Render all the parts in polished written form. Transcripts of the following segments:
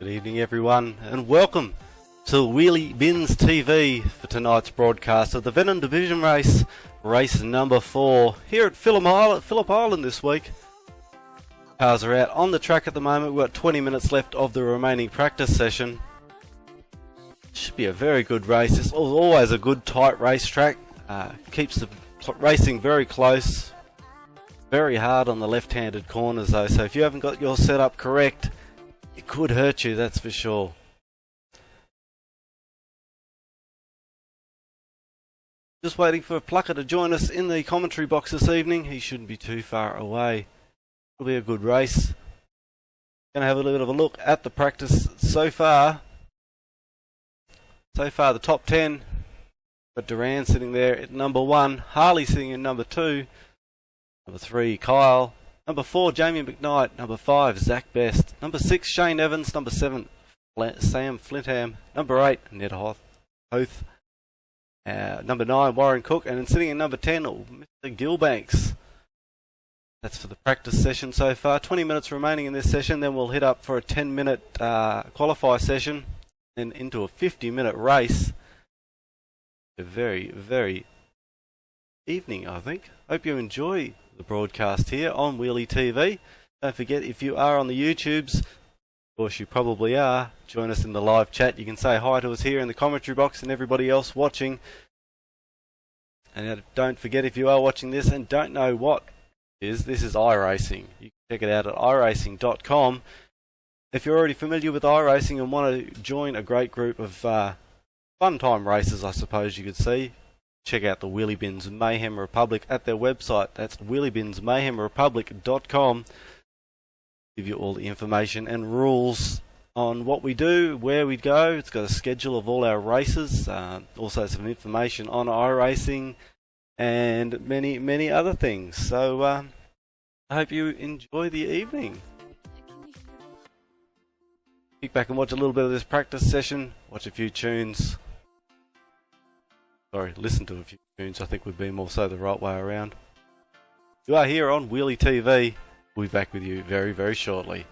Good evening everyone and welcome to Wheelybins TV for tonight's broadcast of the Venom Division race, race number 4 here at Phillip Island this week. Cars are out on the track at the moment. We've got 20 minutes left of the remaining practice session. Should be a very good race. It's always a good tight racetrack. Keeps the racing very close. Very hard on the left-handed corners though, so if you haven't got your setup correct, it could hurt you, that's for sure. Just waiting for Plucker to join us in the commentary box this evening. He shouldn't be too far away. It'll be a good race. Gonna have a little bit of a look at the practice so far. So far the top 10. Got Duran sitting there at number 1, Harley sitting in number 2, number 3 Kyle, number 4 Jamie McKnight, number 5 Zach Best, number 6 Shane Evans, number 7 Sam Flintham, number 8 Ned Hoth, number 9 Warren Cook, and then sitting in number 10 Mr. Gilbanks. That's for the practice session so far. 20 minutes remaining in this session, then we'll hit up for a 10-minute qualify session, then into a 50-minute race. A very, very evening, I think. Hope you enjoy the broadcast here on Wheelie TV. Don't forget, if you are on the YouTubes, of course you probably are, join us in the live chat. You can say hi to us here in the commentary box and everybody else watching. And don't forget, if you are watching this and don't know what it is, this is iRacing. You can check it out at iracing.com. If you're already familiar with iRacing and want to join a great group of fun time races, I suppose you could see, check out the Wheelybins Mayhem Republic at their website. That's wheelybinsmayhemrepublic.com. Give you all the information and rules on what we do, where we go. It's got a schedule of all our races, also some information on iRacing and many, many other things. So I hope you enjoy the evening. Kick back and watch a little bit of this practice session, watch a few tunes. Sorry, listen to a few tunes, I think would be more so the right way around. You are here on Wheelie TV. We'll be back with you very, very shortly.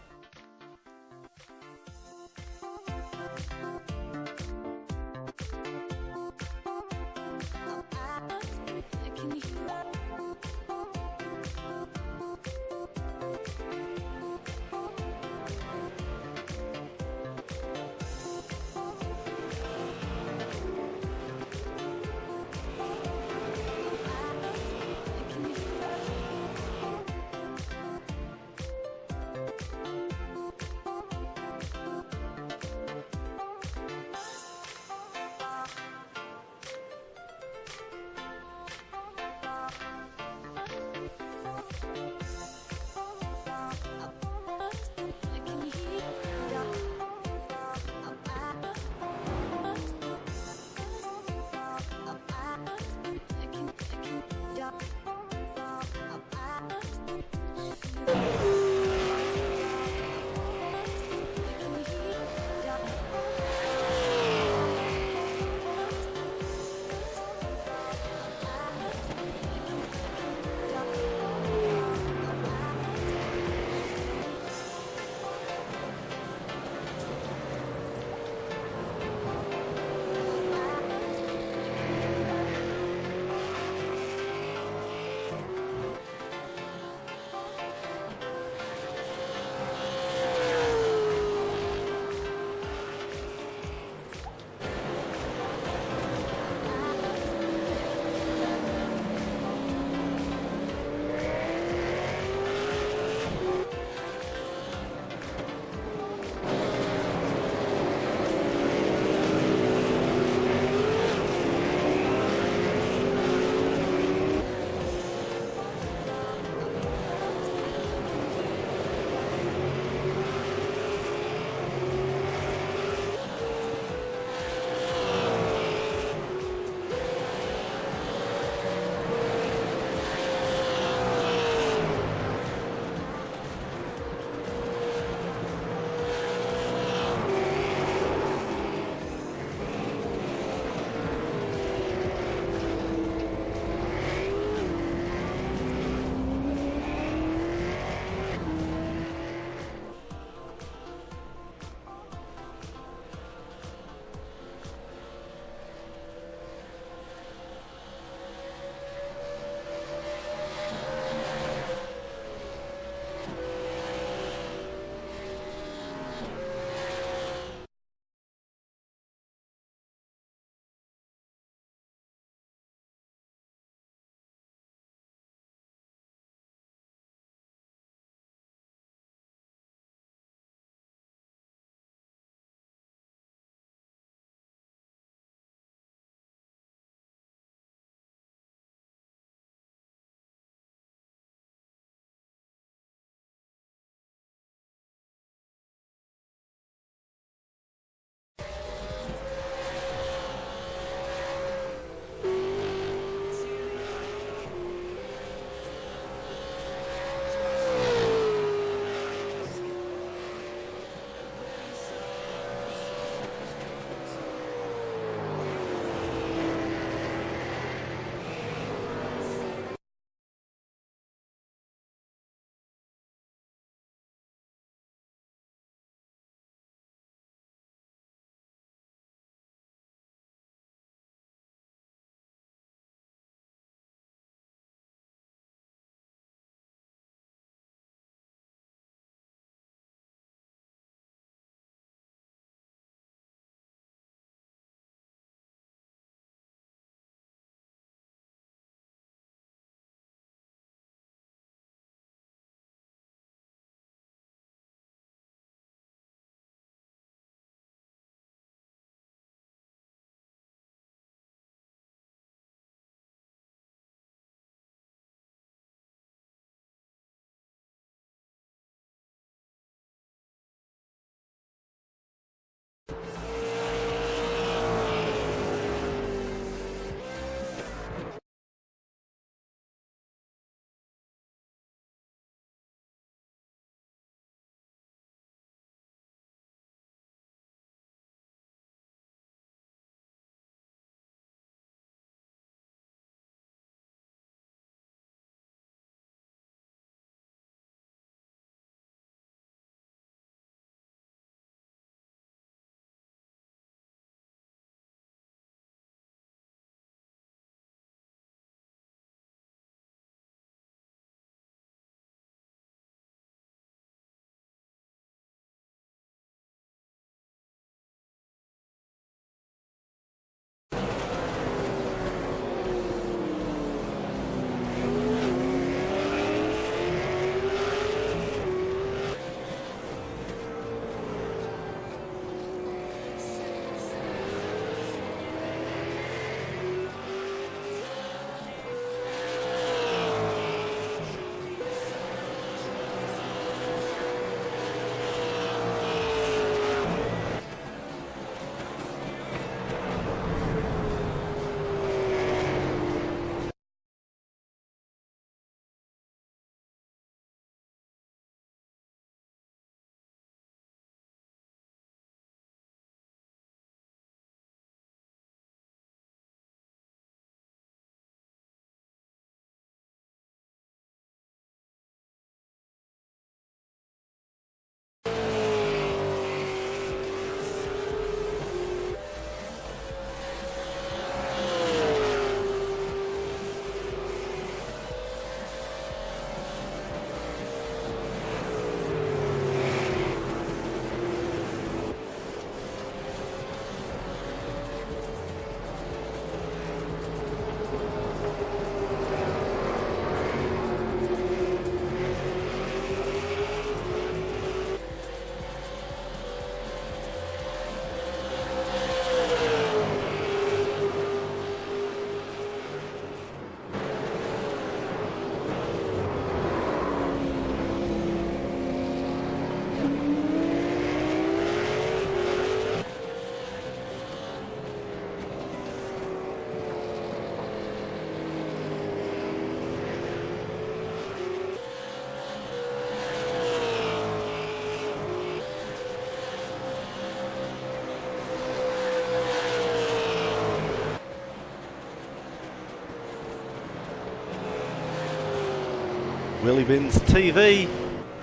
Wheelybins TV.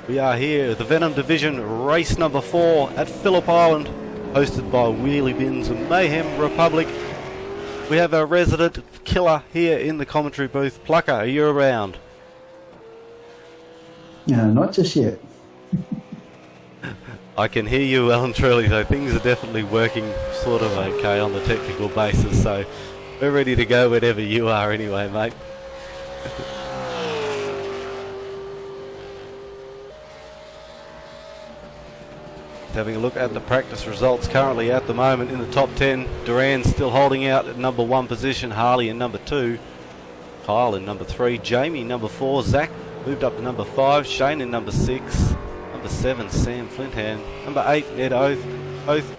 We are here at the Venom Division, race number 4 at Phillip Island, hosted by Wheelybins and Mayhem Republic. We have our resident killer here in the commentary booth. Plucker, are you around? Not just yet. I can hear you well and truly, so things are definitely working sort of okay on the technical basis, so we're ready to go whenever you are anyway, mate. Having a look at the practice results currently at the moment in the top 10. Duran's still holding out at number 1 position, Harley in number 2, Kyle in number 3, Jamie number 4, Zach moved up to number 5, Shane in number 6, number 7 Sam Flinthand, number 8 Ned Oath,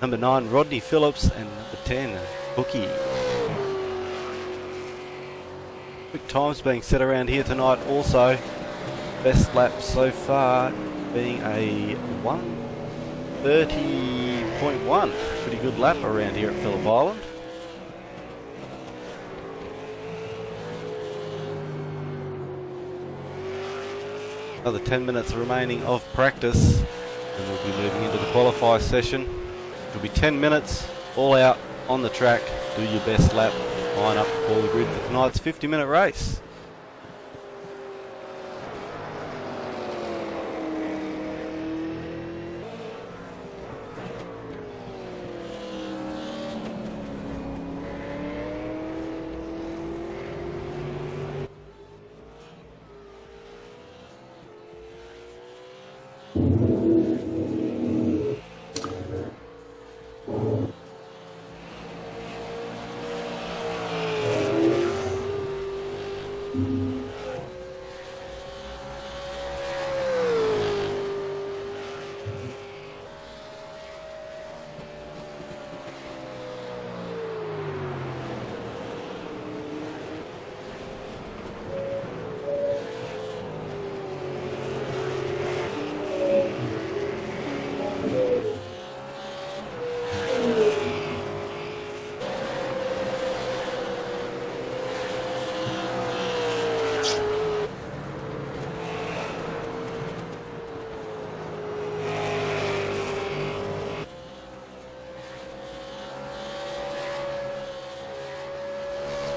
number 9 Rodney Phillips, and number 10 Bookie. Quick times being set around here tonight also. Best lap so far being a 1:30.1. Pretty good lap around here at Phillip Island. Another 10 minutes remaining of practice, and we'll be moving into the qualify session. It'll be 10 minutes, all out on the track. Do your best lap, line up before the grid for tonight's 50-minute race.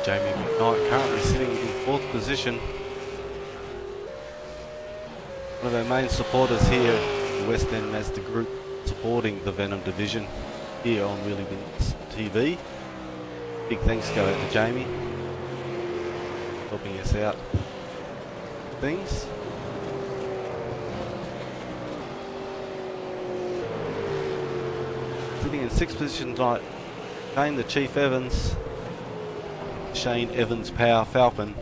Jamie McKnight currently sitting in 4th position. One of our main supporters here, the West End Mazda Group, supporting the Venom Division here on Wheelybins TV. Big thanks go out to Jamie, helping us out with things. Sitting in 6th position tonight, Shane the Chief Evans. Shane Evans Power Falcon.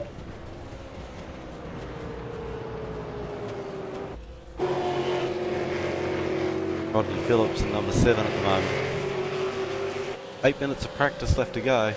Rodney Phillips in number 7 at the moment. 8 minutes of practice left to go.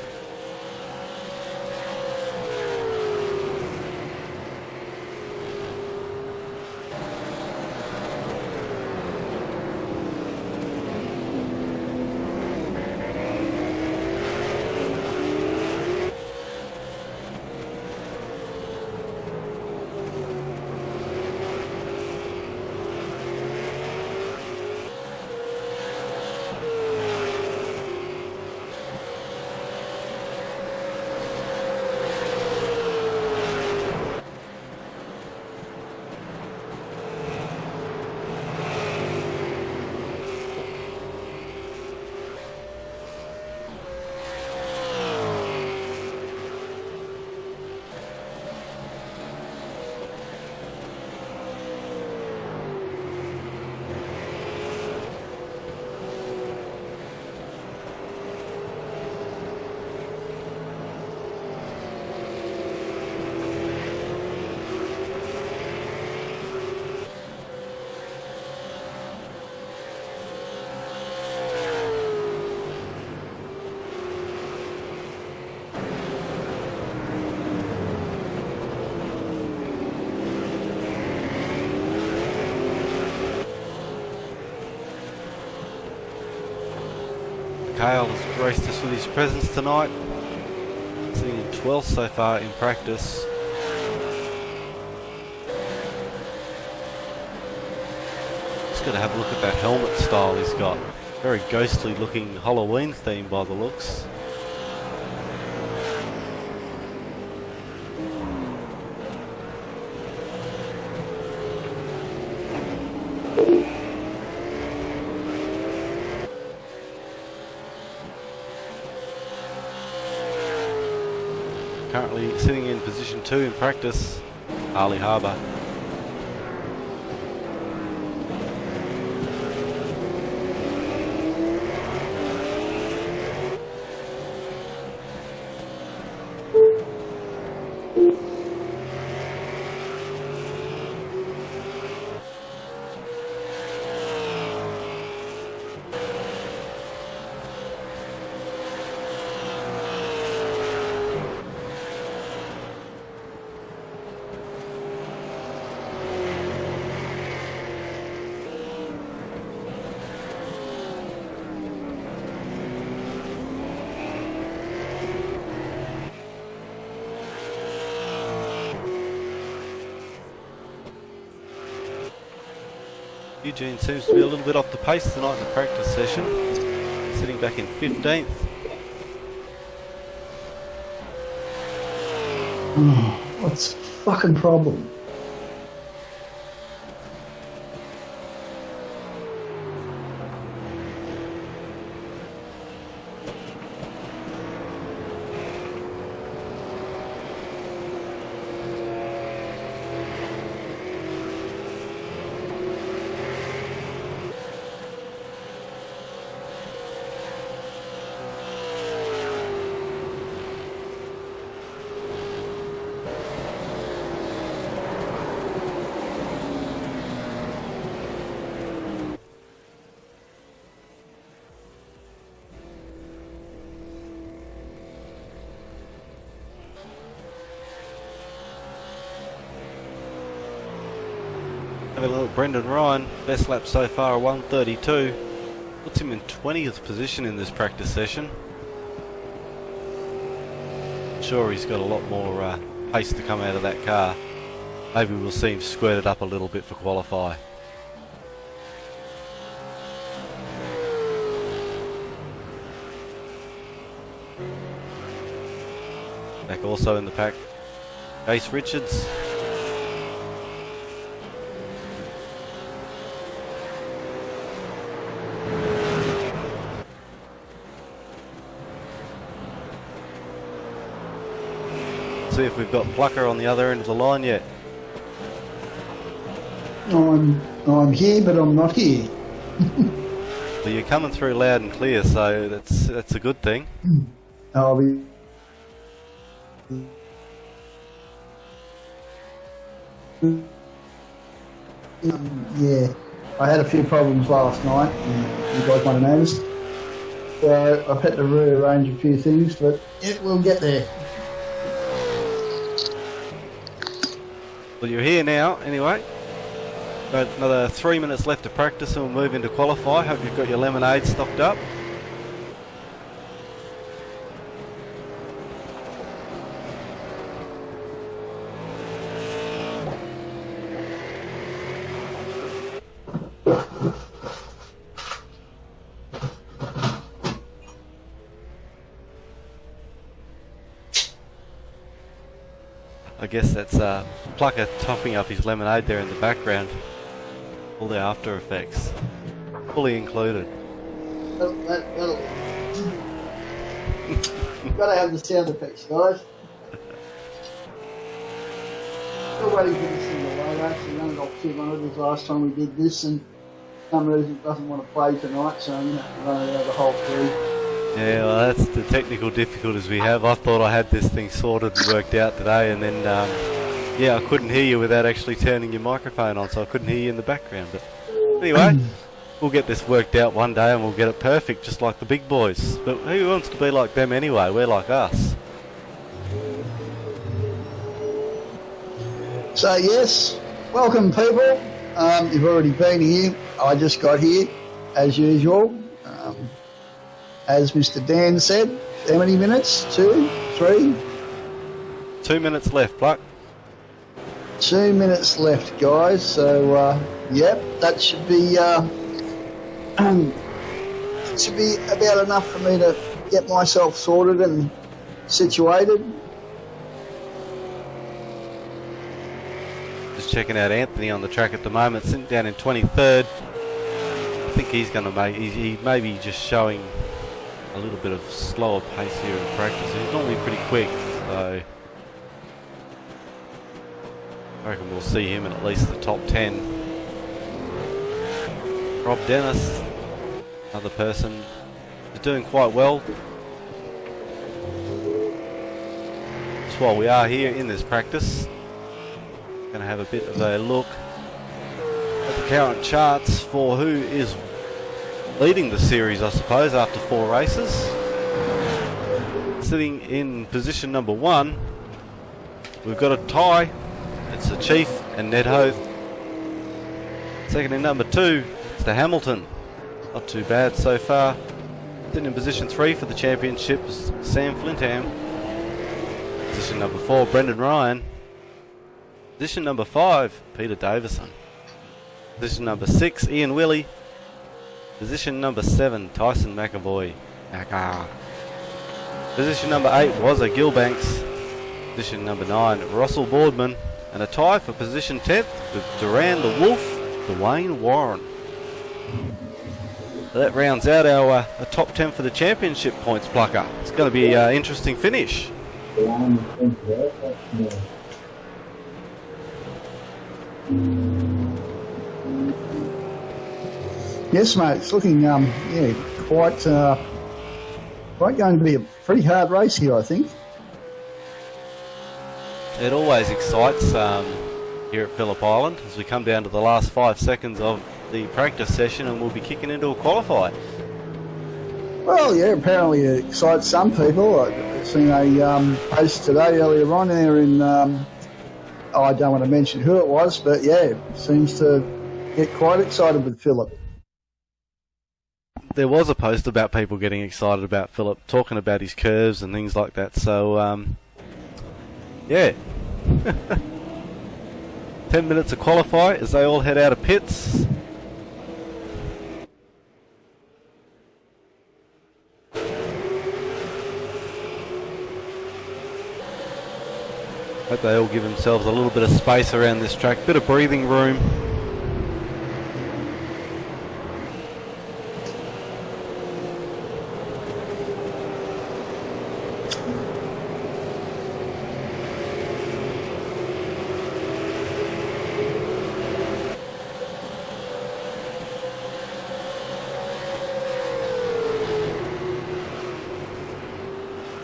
Kale has graced us with his presence tonight, sitting in 12th so far in practice. Just got to have a look at that helmet style he's got. Very ghostly looking Halloween theme by the looks. Currently sitting in position 2 in practice, Harley Harbour. Eugene seems to be a little bit off the pace tonight in the practice session, sitting back in 15th. What's the fucking problem? Have a little Brendan Ryan, best lap so far, 1:32. Puts him in 20th position in this practice session. Sure, he's got a lot more pace to come out of that car. Maybe we'll see him squirt it up a little bit for qualify. Back also in the pack, Ace Richards. See if we've got Plucker on the other end of the line yet. I'm here, but I'm not here. Well, you're coming through loud and clear, so that's a good thing. I'll be. Yeah, I had a few problems last night, and you guys might have noticed. So I've had to rearrange a few things, but yeah, we'll get there. Well, you're here now, anyway. Got another 3 minutes left to practice and we'll move into qualify. Hope you've got your lemonade stocked up. I guess that's Plucker topping up his lemonade there in the background. All the after effects, fully included. That'll gotta have the sound effects, guys. Still waiting for this in the way. Actually, only got 2 monitors last time we did this, and for some reason it doesn't want to play tonight, so I'm going to have to run it out the whole through. Yeah, well, that's the technical difficulties we have. I thought I had this thing sorted and worked out today, and then yeah, I couldn't hear you without actually turning your microphone on, so I couldn't hear you in the background. But anyway, we'll get this worked out one day and we'll get it perfect, just like the big boys. But who wants to be like them anyway? We're like us. So yes, welcome people. You've already been here. I just got here, as usual. As Mr. Dan said, how many minutes? 2, 3? 2 minutes left, Pluck. 2 minutes left, guys. So, yep, that should be about enough for me to get myself sorted and situated. Just checking out Anthony on the track at the moment, sitting down in 23rd. I think he's going to make, he may be just showing a little bit of slower pace here in practice. He's normally pretty quick, so I reckon we'll see him in at least the top 10. Rob Dennis, another person, is doing quite well. Just while we are here in this practice, going to have a bit of a look at the current charts for who is leading the series, I suppose, after 4 races. Sitting in position number 1, we've got a tie. It's the Chief and Ned Hoth. Second in number 2, it's the Hamilton. Not too bad so far. Sitting in position 3 for the championship is Sam Flintham. Position number 4, Brendan Ryan. Position number 5, Peter Davison. Position number 6, Ian Willey. Position number 7, Tyson McAvoy. Position number 8, Wazza Gilbanks. Position number 9, Russell Boardman. And a tie for position 10th with Duran the Wolf, Dwayne Warren. That rounds out our top 10 for the championship points plucker. It's going to be an interesting finish. Yes, mate. It's looking, quite going to be a pretty hard race here, I think. It always excites here at Phillip Island as we come down to the last 5 seconds of the practice session, and we'll be kicking into a qualify. Well, yeah, apparently it excites some people. I've seen a post today earlier on there in, I don't want to mention who it was, but yeah, it seems to get quite excited with Phillip. There was a post about people getting excited about Phillip, talking about his curves and things like that, so yeah. 10 minutes to qualify as they all head out of pits. Hope they all give themselves a little bit of space around this track, bit of breathing room.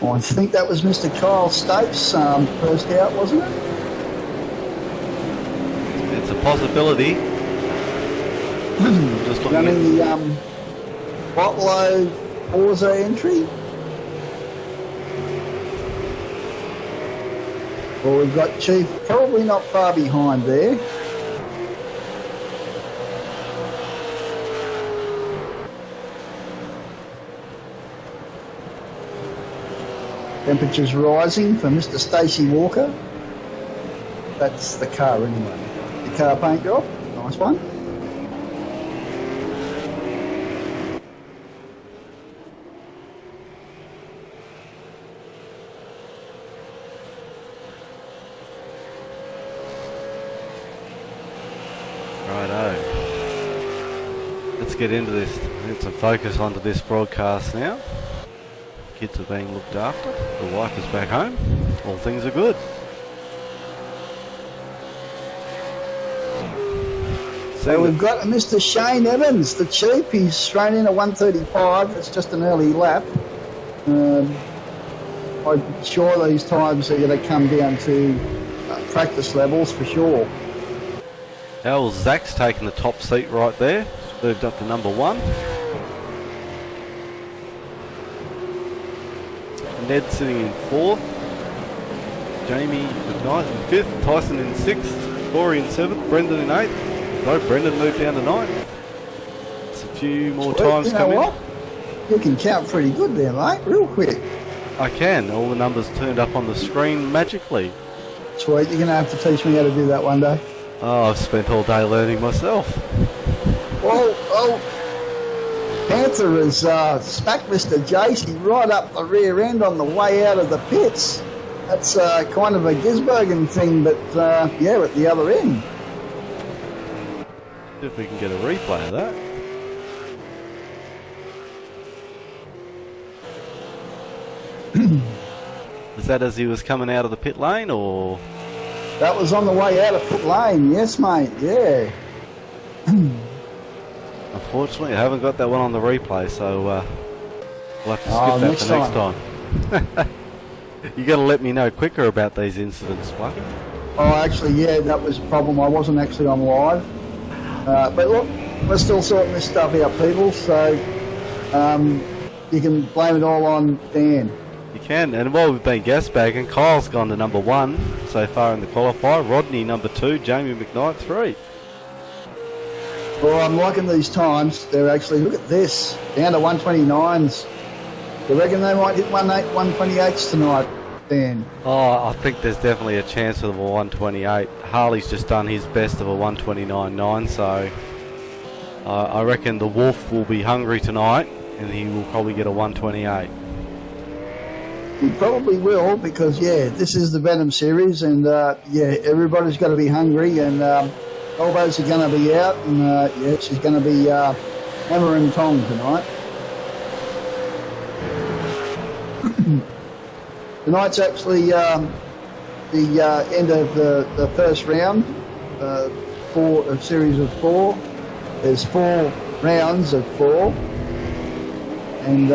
I think that was Mr. Kyle Stapes first out, wasn't it? It's a possibility. Just looking running the Botlow Forza entry. Well, we've got Chief probably not far behind there. Temperatures rising for Mr. Stacey Walker. That's the car anyway. The car paint job. Nice one. Righto. Let's get into this. Get some focus onto this broadcast now. Kids are being looked after. The wife is back home. All things are good. So we've got Mr. Shane Evans, the Chief. He's thrown in a 1:35. That's just an early lap. I'm sure these times are going to come down to practice levels for sure. Al Zach's taken the top seat right there. Moved up to number 1. Ned sitting in 4th, Jamie McKnight in 5th, Tyson in 6th, Corey in 7th, Brendan in 8th. No, Brendan moved down to 9th. It's a few more times coming. You can count pretty good there, mate, real quick. I can. All the numbers turned up on the screen magically. Sweet, you're going to have to teach me how to do that one day. Oh, I've spent all day learning myself. Well, Panther has smacked Mr. Jacey right up the rear end on the way out of the pits. That's kind of a Gisbergen thing, but yeah, at the other end. See if we can get a replay of that. Was that as he was coming out of the pit lane, or...? That was on the way out of pit lane, yes mate, yeah. Unfortunately, I haven't got that one on the replay, so we'll have to skip that for next time. You got to let me know quicker about these incidents, Plucky. Oh, actually, yeah, that was a problem. I wasn't actually on live. But look, we're still sorting this stuff out, people, so you can blame it all on Dan. You can, and while we've been gas bagging, Kyle's gone to number 1 so far in the qualifier, Rodney number 2, Jamie McKnight 3. Well, I'm liking these times. They're actually, look at this, down to 129s. You reckon they might hit 128s tonight, Dan? Oh, I think there's definitely a chance of a 128. Harley's just done his best of a 129.9, so I reckon the Wolf will be hungry tonight, and he will probably get a 128. He probably will, because, yeah, this is the Venom series, and, yeah, everybody's got to be hungry, and elbows are going to be out, and, yeah, she's going to be hammer and tong tonight. Tonight's actually the end of the first round, a series of 4. There's 4 rounds of 4, and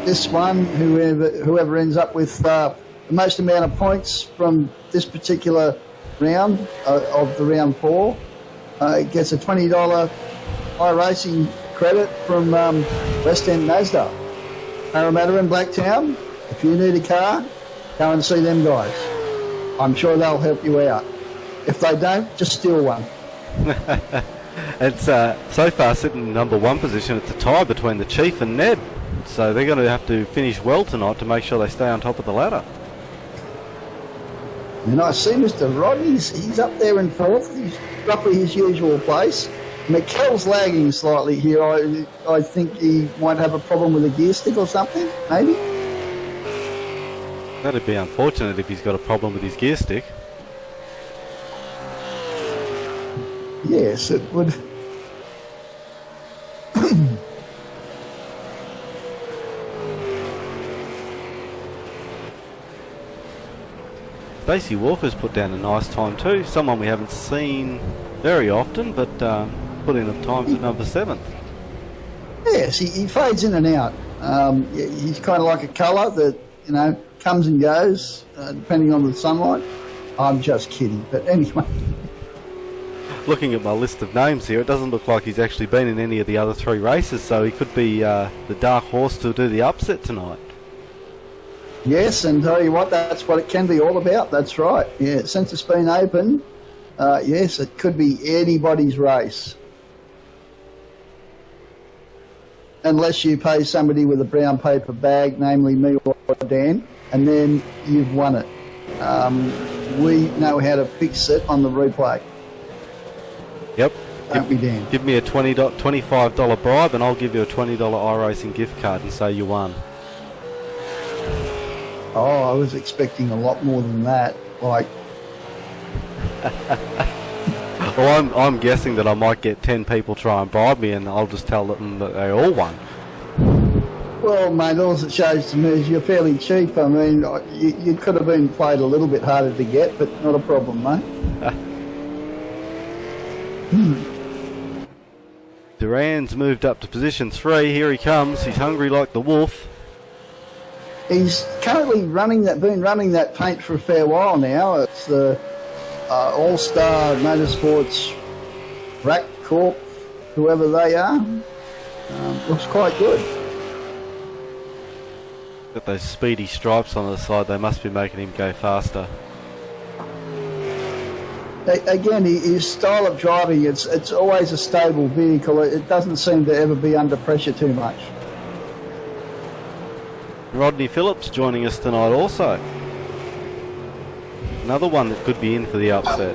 this one, whoever ends up with the most amount of points from this particular round of the round 4 gets a $20 iRacing credit from West End Mazda. Parramatta and Blacktown, if you need a car, go and see them guys. I'm sure they'll help you out. If they don't, just steal one. It's so far sitting in number 1 position. It's a tie between the Chief and Ned, so they're going to have to finish well tonight to make sure they stay on top of the ladder. And I see Mr. Rod, he's up there in 4th. He's roughly his usual place. McKell's lagging slightly here. I think he might have a problem with a gear stick or something, maybe. That'd be unfortunate if he's got a problem with his gear stick. Yes, it would. Stacey Walker's put down a nice time too. Someone we haven't seen very often, but put in the times at number 7th. Yes, he fades in and out. He's kind of like a colour that, you know, comes and goes depending on the sunlight. I'm just kidding, but anyway. Looking at my list of names here, it doesn't look like he's actually been in any of the other 3 races, so he could be the dark horse to do the upset tonight. Yes, and tell you what, that's what it can be all about. That's right. Yeah, since it's been open, yes, it could be anybody's race. Unless you pay somebody with a brown paper bag, namely me or Dan, and then you've won it. We know how to fix it on the replay. Yep. Don't we, Dan? Give me a $25 bribe and I'll give you a $20 iRacing gift card and say you won. Oh, I was expecting a lot more than that. Like, well, I'm guessing that I might get 10 people try and bribe me, and I'll just tell them that they all won. well, mate, all it shows to me is you're fairly cheap. I mean, you could have been played a little bit harder to get, but not a problem, mate. Duran's moved up to position 3. Here he comes. He's hungry like the wolf. He's currently been running that paint for a fair while now. It's the All-Star Motorsports Rack Corp, whoever they are. Looks quite good. Got those speedy stripes on the side. They must be making him go faster. Again, his style of driving, it's always a stable vehicle. It doesn't seem to ever be under pressure too much. Rodney Phillips joining us tonight also. Another one that could be in for the upset.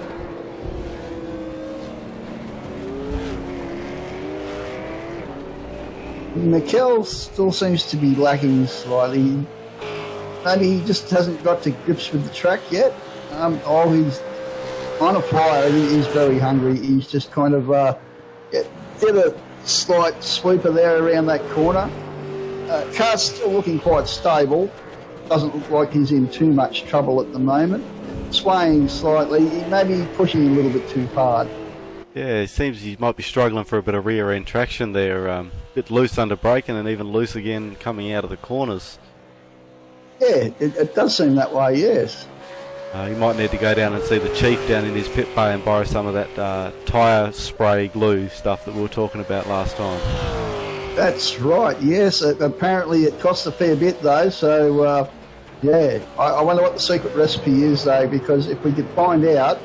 Mikel still seems to be lacking slightly. Maybe he just hasn't got to grips with the track yet. He's on a flyer. He's very hungry. He's just kind of did a slight sweeper there around that corner. Car's still looking quite stable. Doesn't look like he's in too much trouble at the moment. Swaying slightly. He may be pushing a little bit too hard. Yeah, it seems he might be struggling for a bit of rear end traction there. A bit loose under braking and even loose again coming out of the corners. Yeah, it does seem that way, yes. You might need to go down and see the chief down in his pit bay and borrow some of that tyre spray glue stuff that we were talking about last time. That's right, yes. Apparently it costs a fair bit though, so yeah. I wonder what the secret recipe is though, because if we could find out,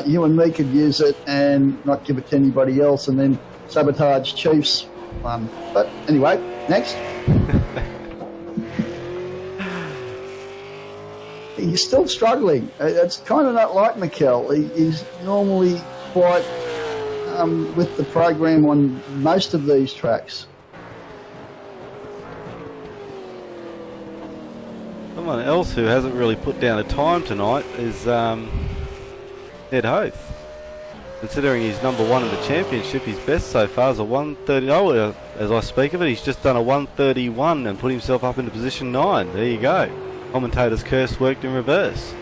you and me could use it and not give it to anybody else and then sabotage Chief's fun. But anyway, next. He's still struggling. It's kind of not like Mikel. He's normally quite with the program on most of these tracks. Someone else who hasn't really put down a time tonight is Ned Hoth. Considering he's number one in the championship, his best so far is a 130. Oh, as I speak of it, he's just done a 131 and put himself up into position 9. There you go. Commentator's curse worked in reverse.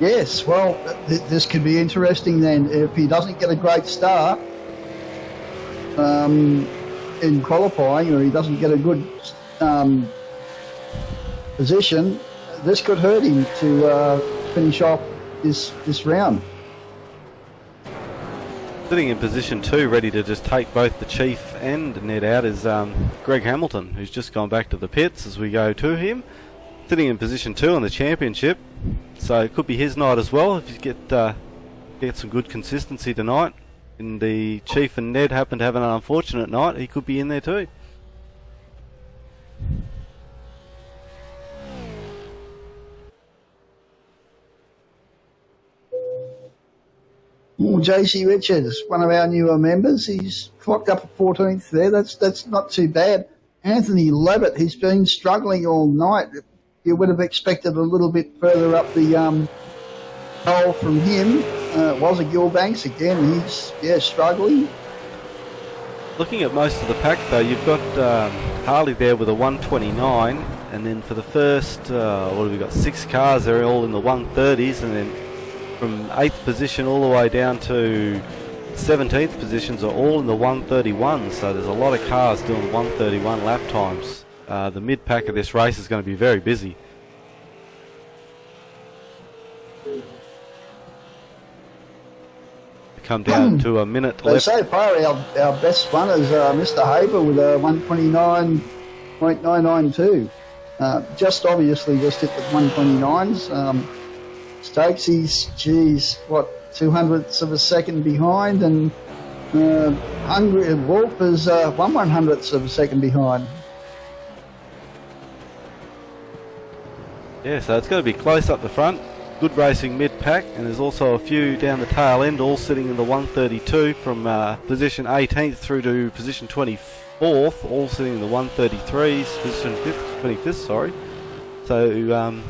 Yes, well, this could be interesting then. If he doesn't get a great start in qualifying, or he doesn't get a good position, this could hurt him to finish off this round. Sitting in position 2, ready to just take both the Chief and Ned out, is Greg Hamilton, who's just gone back to the pits as we go to him. Sitting in position 2 on the championship, so it could be his night as well if you get some good consistency tonight. And the Chief and Ned happen to have an unfortunate night, he could be in there too. Well, JC Richards, one of our newer members, he's clocked up at 14th there. That's not too bad. Anthony Levitt, he's been struggling all night. You would have expected a little bit further up the hole from him. It was a Gilbanks again. He's struggling. Looking at most of the pack though, you've got Harley there with a 129, and then for the first, what have we got, 6 cars, they're all in the 130s, and then from 8th position all the way down to 17th positions are all in the 131, so there's a lot of cars doing 131 lap times. The mid-pack of this race is going to be very busy. Come down to a minute left. So far our best one is Mr. Haber with a 129.992. Just obviously just hit the 129s. Stokesies, geez, what, 200ths of a second behind, and Hungry Wolf is 1/100th of a second behind. Yeah, so it's going to be close up the front. Good racing mid-pack, and there's also a few down the tail end, all sitting in the 132 from position 18th through to position 24th, all sitting in the 133s, position 25th, sorry. So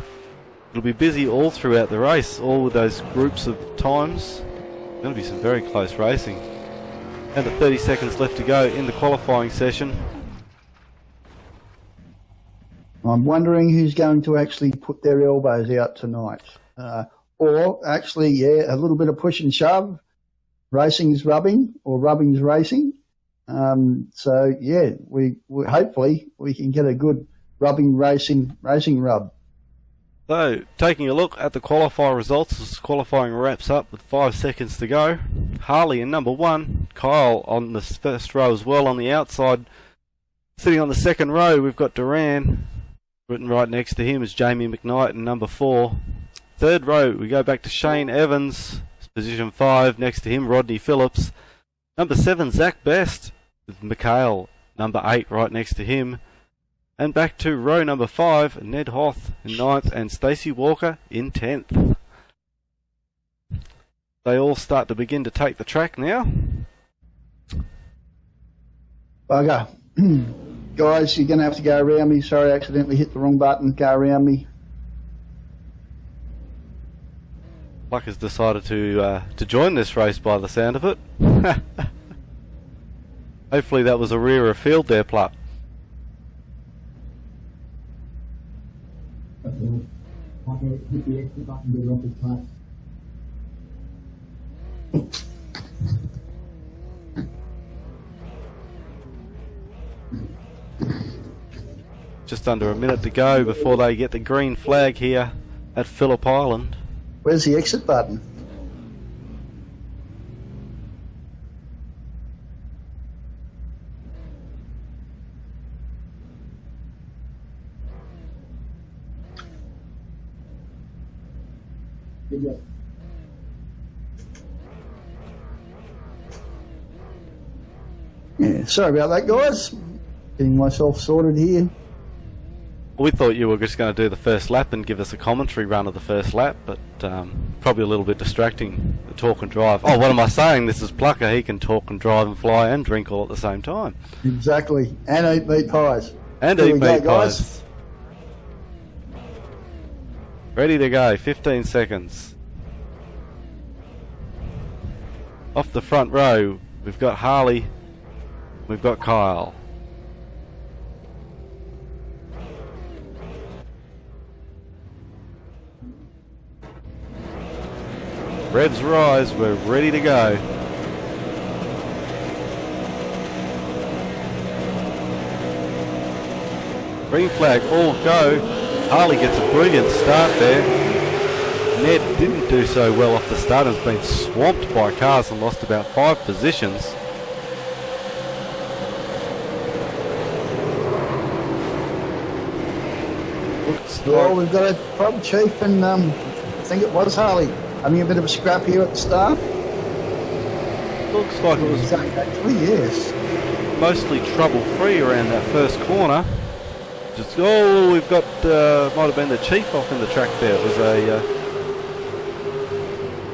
it'll be busy all throughout the race, all with those groups of times. Going to be some very close racing. Down to 30 seconds left to go in the qualifying session. I'm wondering who's going to actually put their elbows out tonight. Or actually, yeah, a little bit of push and shove. Racing's rubbing, or rubbing's racing. So yeah, we hopefully we can get a good rubbing racing rub. So, taking a look at the qualifier results as qualifying wraps up with 5 seconds to go. Harley in number 1, Kyle on the first row as well on the outside. Sitting on the second row, we've got Duran. Written right next to him is Jamie McKnight in number 4. Third row, we go back to Shane Evans, position 5. Next to him, Rodney Phillips. Number 7, Zach Best with Mikhail, number 8, right next to him. And back to row number 5, Ned Hoth in 9th and Stacey Walker in 10th. They all start to begin to take the track now. Bugger. Guys, you're going to have to go around me. Sorry, I accidentally hit the wrong button. Go around me. Pluck has decided to join this race by the sound of it. Hopefully that was a rear of field there, Pluck. Hit the exit button to get off the track. Just under a minute to go before they get the green flag here at Phillip Island. Where's the exit button? Yeah, sorry about that, guys. Getting myself sorted here. We thought you were just going to do the first lap and give us a commentary run of the first lap, but probably a little bit distracting, the talk and drive. Oh, what am I saying? This is Plucker. He can talk and drive and fly and drink all at the same time. Exactly. And eat meat pies. And Here eat we meat go, pies. guys. Ready to go, 15 seconds. Off the front row, we've got Harley, we've got Kyle. Revs rise, we're ready to go. Green flag, all go. Harley gets a brilliant start there. Ned didn't do so well off the start and has been swamped by cars and lost about 5 positions. Well, we've got a problem, Chief, and I think it was Harley having a bit of a scrap here at the start. Looks like it was Actually, yes. mostly trouble-free around that first corner. Just we've got might have been the Chief off in the track there. It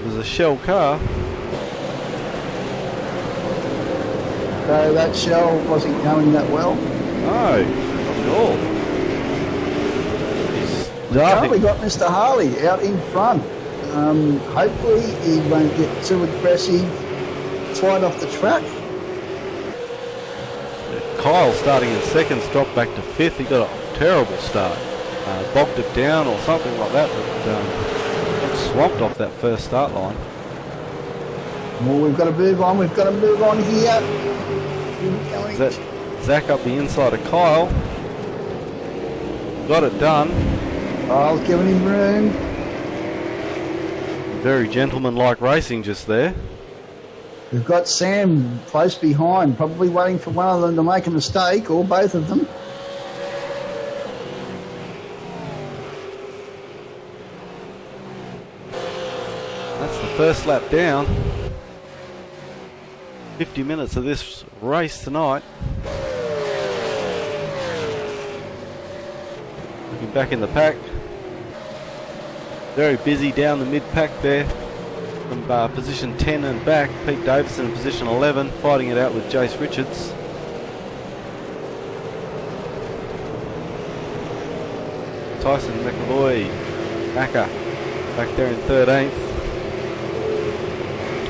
was a Shell car. So that Shell wasn't going that well. No, not at all. He's Currently darting. got Mr. Harley out in front. Hopefully he won't get too aggressive, slide off the track. Kyle starting in seconds, dropped back to 5th. He got a terrible start. Bogged it down or something like that, but got swamped off that first start line. Well, we've got to move on. We've got to move on here. Zach up the inside of Kyle. Got it done. Kyle's giving him room. Very gentlemanlike racing just there. We've got Sam close behind, probably waiting for one of them to make a mistake, or both of them. That's the first lap down. 50 minutes of this race tonight. Looking back in the pack. Very busy down the mid-pack there. From position 10 and back, Pete Davison in position 11, fighting it out with Jace Richards. Tyson McAvoy, Macca, back there in 13th.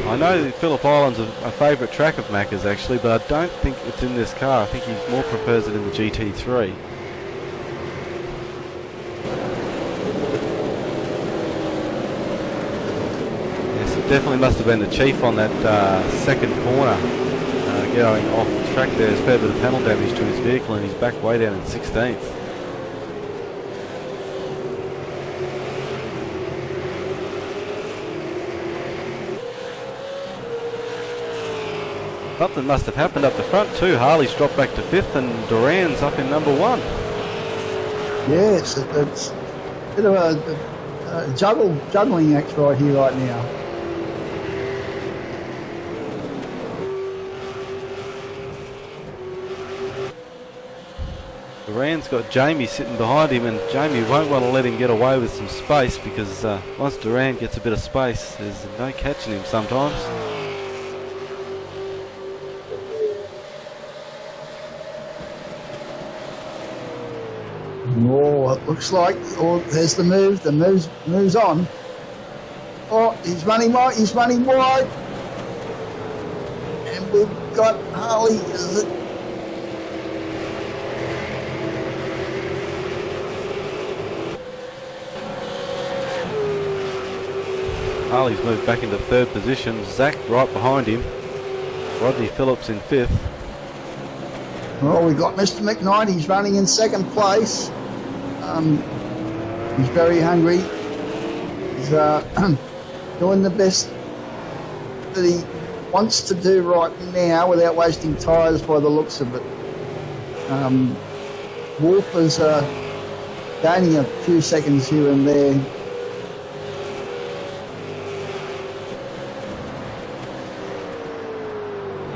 I know that Phillip Island's a favourite track of Macca's actually, but I don't think it's in this car. I think he more prefers it in the GT3. Definitely must have been the Chief on that second corner, going off the track there. There's a fair bit of panel damage to his vehicle and he's back way down in 16th. Something must have happened up the front too. Harley's dropped back to 5th and Duran's up in number 1. Yes, it's a bit of a juggling act right here, right now. Duran's got Jamie sitting behind him, and Jamie won't want to let him get away with some space, because once Duran gets a bit of space, there's no catching him sometimes. Oh, it looks like, oh, there's the move. The moves on. Oh, he's running wide. He's running wide. And we've got Harley. Is it? Harley's moved back into third position. Zach right behind him. Rodney Phillips in fifth. Well, we've got Mr. McKnight. He's running in second place. He's very hungry. He's doing the best that he wants to do right now without wasting tyres by the looks of it. Wolf is gaining a few seconds here and there.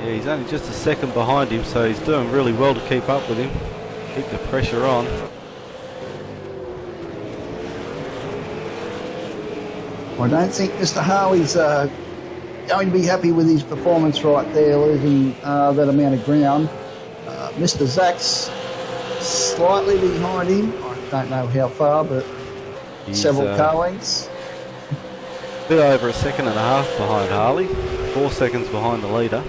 Yeah, he's only just a second behind him, so he's doing really well to keep up with him. Keep the pressure on. I don't think Mr. Harley's going to be happy with his performance right there, losing that amount of ground. Mr. Zach's slightly behind him. I don't know how far, but he's several car lengths. A bit over a second and a half behind Harley. 4 seconds behind the leader.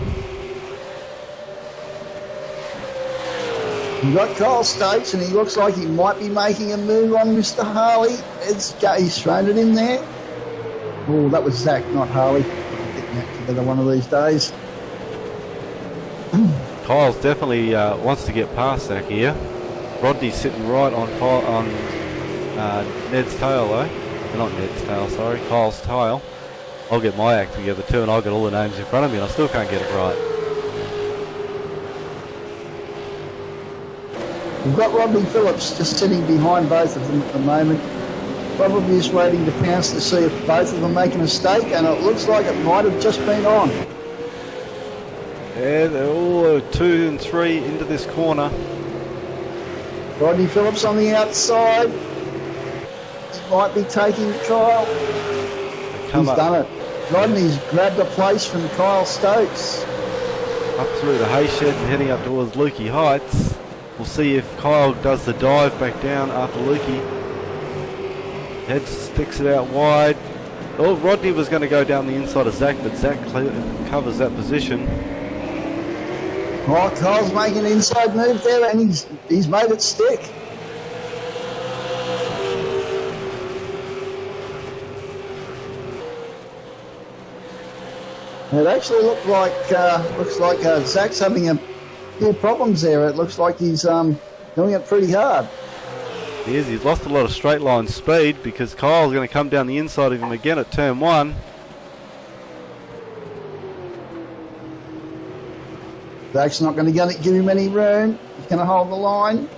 We've got Kyle Stokes, and he looks like he might be making a move on Mr. Harley. He's thrown it in there. Oh, that was Zach, not Harley. I'll get that together one of these days. Kyle's definitely wants to get past Zach here. Rodney's sitting right on Ned's tail though. Not Ned's tail, sorry. Kyle's tail. I'll get my act together too, and I'll get all the names in front of me, and I still can't get it right. We've got Rodney Phillips just sitting behind both of them at the moment. Probably just waiting to pounce to see if both of them make a mistake, and it looks like it might have just been on. Yeah, they're all 2 and 3 into this corner. Rodney Phillips on the outside. He might be taking Kyle. He's done it. Rodney's grabbed a place from Kyle Stokes. Up through the hay shed and heading up towards Lukey Heights. We'll see if Kyle does the dive back down after Lukey. Head sticks it out wide. Oh, Rodney was going to go down the inside of Zach, but Zach covers that position. Oh, Kyle's making an inside move there, and he's made it stick. It actually looks like Zach's having a few problems there. It looks like he's doing it pretty hard. He's lost a lot of straight line speed because Kyle's going to come down the inside of him again at turn 1. Zach's not going to give him any room. He's going to hold the line.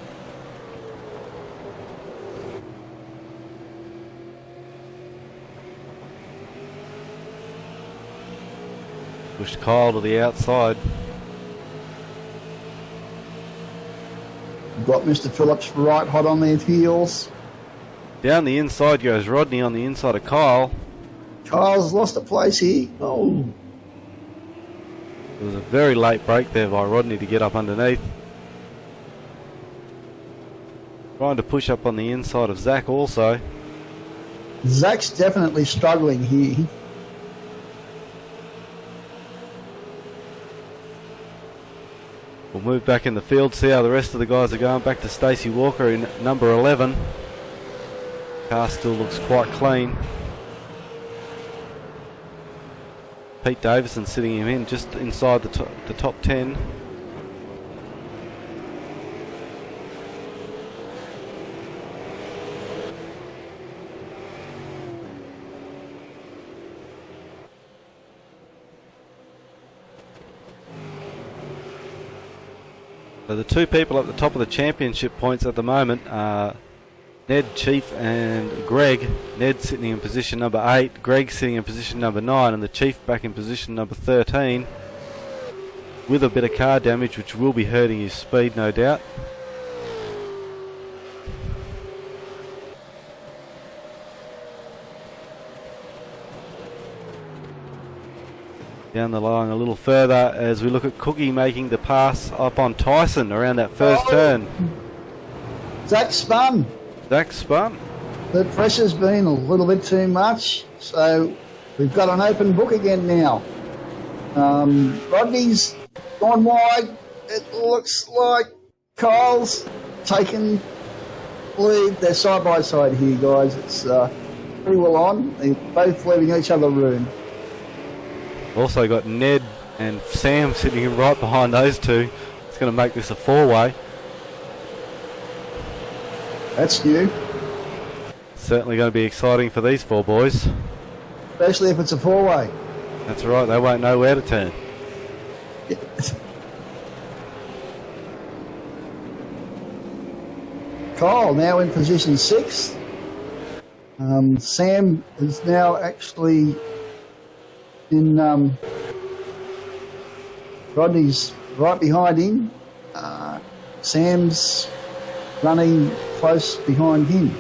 Pushed Kyle to the outside. We've got Mr. Phillips right hot on their heels. Down the inside goes Rodney on the inside of Kyle. Kyle's lost a place here. Oh. It was a very late break there by Rodney to get up underneath. Trying to push up on the inside of Zach also. Zach's definitely struggling here. We'll move back in the field, see how the rest of the guys are going. Back to Stacey Walker in number 11. Car still looks quite clean. Pete Davison sitting him in just inside the top 10. So the two people at the top of the championship points at the moment are Ned, Chief and Greg. Ned sitting in position number 8, Greg sitting in position number 9 and the Chief back in position number 13 with a bit of car damage which will be hurting his speed no doubt. down the line a little further as we look at Cookie making the pass up on Tyson around that first turn. Zach spun. Zach spun. The pressure's been a little bit too much, so we've got an open book again now. Rodney's gone wide. It looks like Kyle's taken lead. They're side by side here, guys. It's pretty well on. They're both leaving each other room. Also got Ned and Sam sitting right behind those two. It's going to make this a four-way. That's new. Certainly going to be exciting for these four boys. Especially if it's a four-way. That's right, they won't know where to turn. Kyle now in position 6. Sam is now actually in Rodney's right behind him. Sam's running close behind him.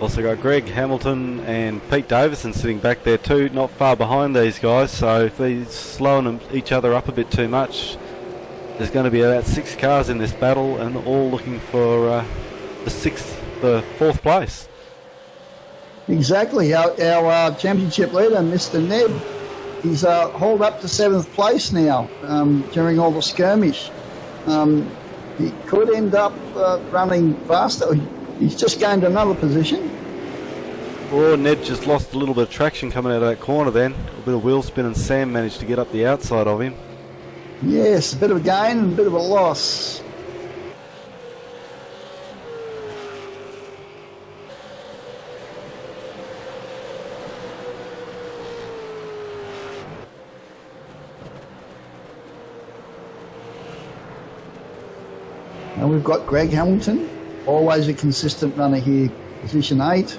Also got Greg Hamilton and Pete Davison sitting back there too, not far behind these guys, so if they're slowing each other up a bit too much, there's going to be about 6 cars in this battle and all looking for the fourth place. Exactly. Our championship leader, Mr. Ned, he's hauled up to 7th place now during all the skirmish. He could end up running faster. He's just gained another position. Oh, Ned just lost a little bit of traction coming out of that corner then. A bit of wheel spin and Sam managed to get up the outside of him. Yes, a bit of a gain and a bit of a loss. And we've got Greg Hamilton, always a consistent runner here, position 8.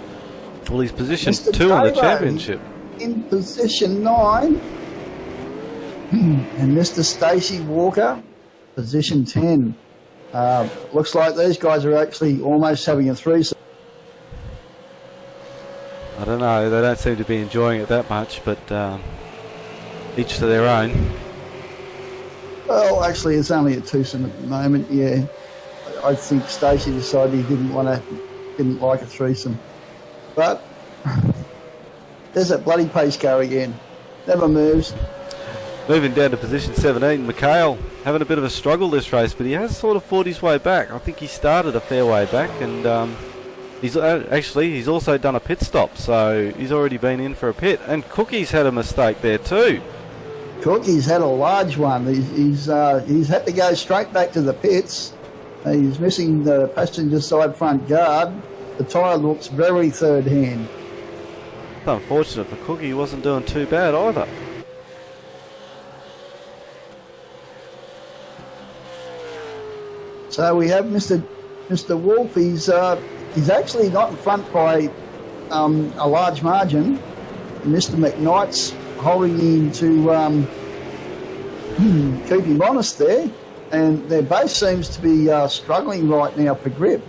Well, he's position Mr. 2 on the Davo championship. In position 9. And Mr. Stacey Walker, position 10. Looks like these guys are actually almost having a threesome. I don't know, they don't seem to be enjoying it that much, but each to their own. Well, actually, it's only a twosome at the moment, yeah. I think Stacey decided he didn't like a threesome. But there's that bloody pace car again. Never moves. Moving down to position 17, McHale having a bit of a struggle this race, but he has sort of fought his way back. I think he started a fair way back, and he's also done a pit stop, so he's already been in for a pit. And Cookie's had a mistake there too. Cookie's had a large one. He's had to go straight back to the pits. He's missing the passenger side front guard. The tyre looks very third hand. It's unfortunate for Cookie, he wasn't doing too bad either. So we have Mr. Wolf. He's actually not in front by a large margin. Mr. McKnight's holding him to keep him honest there, and their base seems to be struggling right now for grip.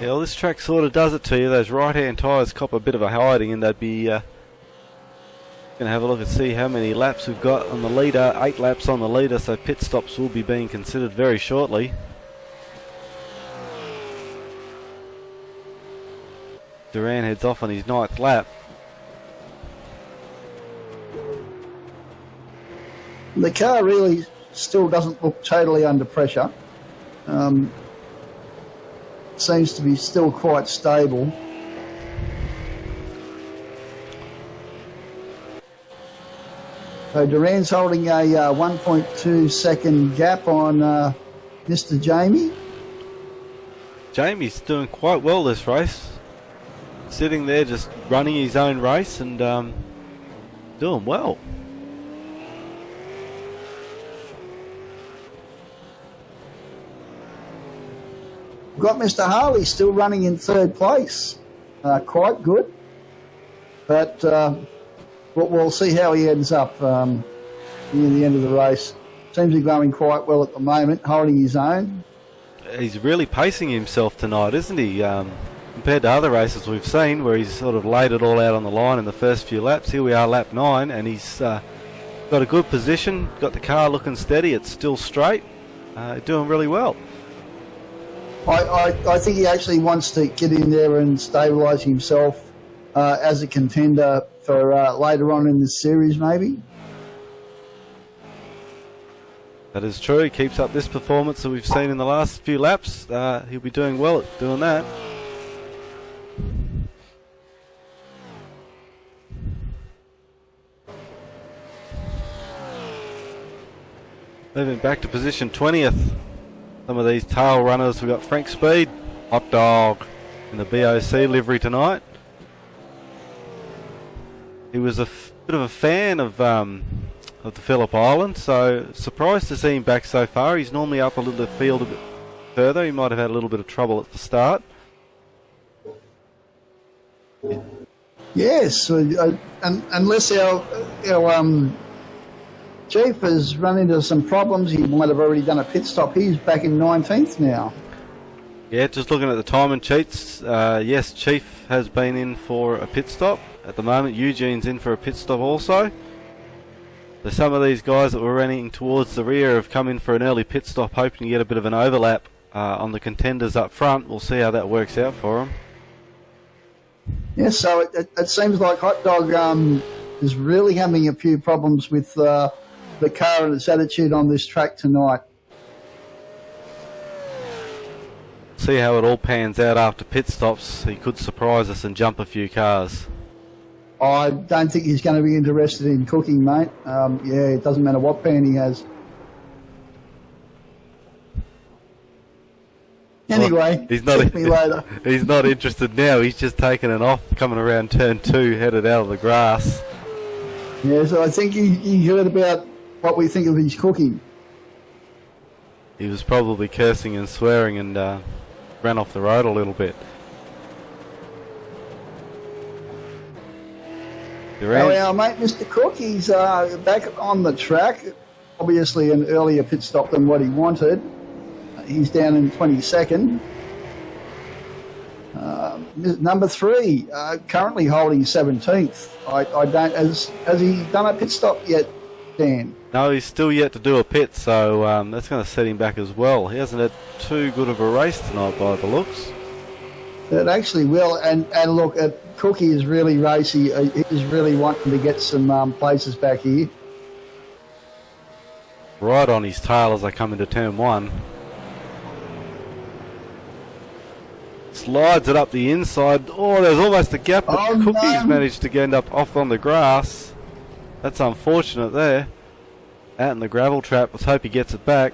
Yeah, well, this track sort of does it to you. Those right-hand tyres cop a bit of a hiding, and they'd be going to have a look and see how many laps we've got on the leader. 8 laps on the leader, so pit stops will be being considered very shortly. Duran heads off on his 9th lap. The car really still doesn't look totally under pressure. Seems to be still quite stable. So Duran's holding a 1.2 second gap on Mr. Jamie. Jamie's doing quite well this race. Sitting there just running his own race and doing well. We've got Mr. Harley still running in 3rd place. Quite good. But we'll see how he ends up. near the end of the race. Seems to be going quite well at the moment, holding his own. He's really pacing himself tonight, isn't he? Compared to other races we've seen where he's sort of laid it all out on the line in the first few laps. Here we are, lap 9, and he's got a good position, got the car looking steady, it's still straight, doing really well. I think he actually wants to get in there and stabilise himself as a contender for later on in this series, maybe. That is true. He keeps up this performance that we've seen in the last few laps. He'll be doing well at doing that. Moving back to position 20th. Some of these tail runners, we've got Frank Speed, Hot Dog, in the BOC livery tonight. He was a bit of a fan of the Phillip Island, so surprised to see him back so far. He's normally up a little field a bit further. He might have had a little bit of trouble at the start. Yes, and unless our Chief has run into some problems, he might have already done a pit stop. He's back in 19th now. Yeah, just looking at the timing cheats, yes, Chief has been in for a pit stop. At the moment, Eugene's in for a pit stop also. So some of these guys that were running towards the rear have come in for an early pit stop, hoping to get a bit of an overlap on the contenders up front. We'll see how that works out for them. Yes, so it seems like Hot Dog is really having a few problems with the car and its attitude on this track tonight. See how it all pans out after pit stops. He could surprise us and jump a few cars. I don't think he's going to be interested in cooking, mate. Yeah, it doesn't matter what pan he has. Anyway, he's not, check me later. He's not interested now. He's just taking it off, coming around turn 2, headed out of the grass. Yeah, so I think he heard about what we think of his cooking. He was probably cursing and swearing and ran off the road a little bit. Our mate Mr. Cook, he's back on the track. Obviously an earlier pit stop than what he wanted. He's down in 22nd. Number 3, currently holding 17th. I don't. Has he done a pit stop yet, Dan? No, he's still yet to do a pit, so that's going to set him back as well. He hasn't had too good of a race tonight by the looks. It actually will, and look, Cookie is really racy. He's really wanting to get some places back here. Right on his tail as I come into turn 1. Slides it up the inside. Oh, there's almost a gap, but Cookie's managed to end up off on the grass. That's unfortunate there. Out in the gravel trap. Let's hope he gets it back.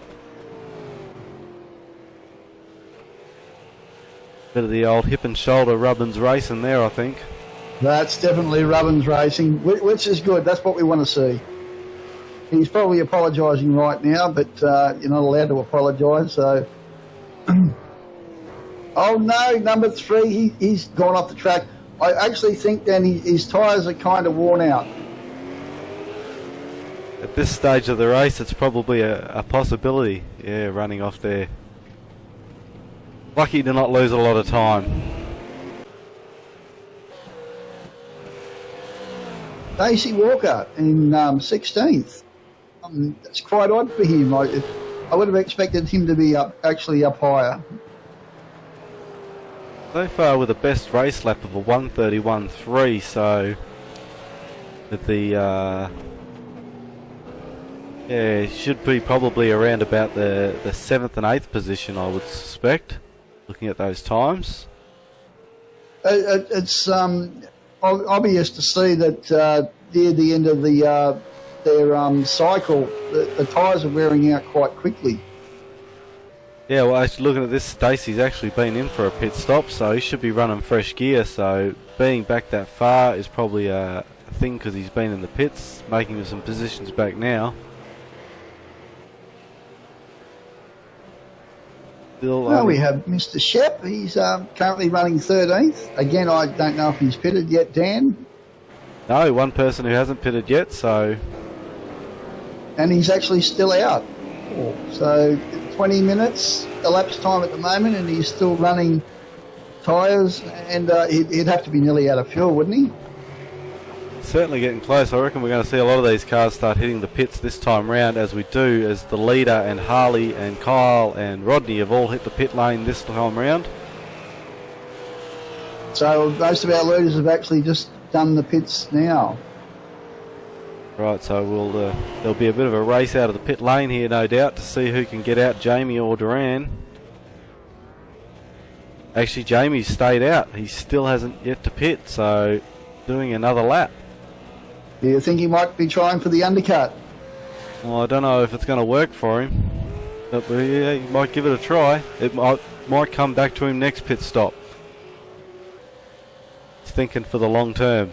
Bit of the old hip and shoulder Rubbins racing there, I think. That's definitely Rubbins racing, which is good. That's what we want to see. He's probably apologising right now, but you're not allowed to apologise, so... Oh no, number 3, he's gone off the track. I actually think then his tyres are kind of worn out. At this stage of the race, it's probably a possibility. Yeah, running off there. Lucky to not lose a lot of time. Stacey Walker in 16th. That's quite odd for him. I would have expected him to be actually up higher. So far with the best race lap of a 1:31.3, so with the yeah, should be probably around about the 7th and 8th position, I would suspect, looking at those times. It's obvious to see that near the end of their cycle, the tyres are wearing out quite quickly. Yeah, well, actually looking at this, Stacey's actually been in for a pit stop, so he should be running fresh gear, so being back that far is probably a thing because he's been in the pits, making some positions back now. Well, we have Mr. Shep. He's currently running 13th. Again, I don't know if he's pitted yet, Dan. No, one person who hasn't pitted yet, so... and he's actually still out. So 20 minutes elapsed time at the moment, and he's still running tyres, and he'd have to be nearly out of fuel, wouldn't he? Certainly getting close. I reckon we're going to see a lot of these cars start hitting the pits this time round, as we do, as the leader and Harley and Kyle and Rodney have all hit the pit lane this time round. So most of our leaders have actually just done the pits now. Right, so there'll be a bit of a race out of the pit lane here, no doubt, to see who can get out, Jamie or Duran. Actually, Jamie's stayed out. He still hasn't yet to pit, so doing another lap. Do you think he might be trying for the undercut? Well, I don't know if it's going to work for him, but yeah, he might give it a try. It might come back to him next pit stop. He's thinking for the long term.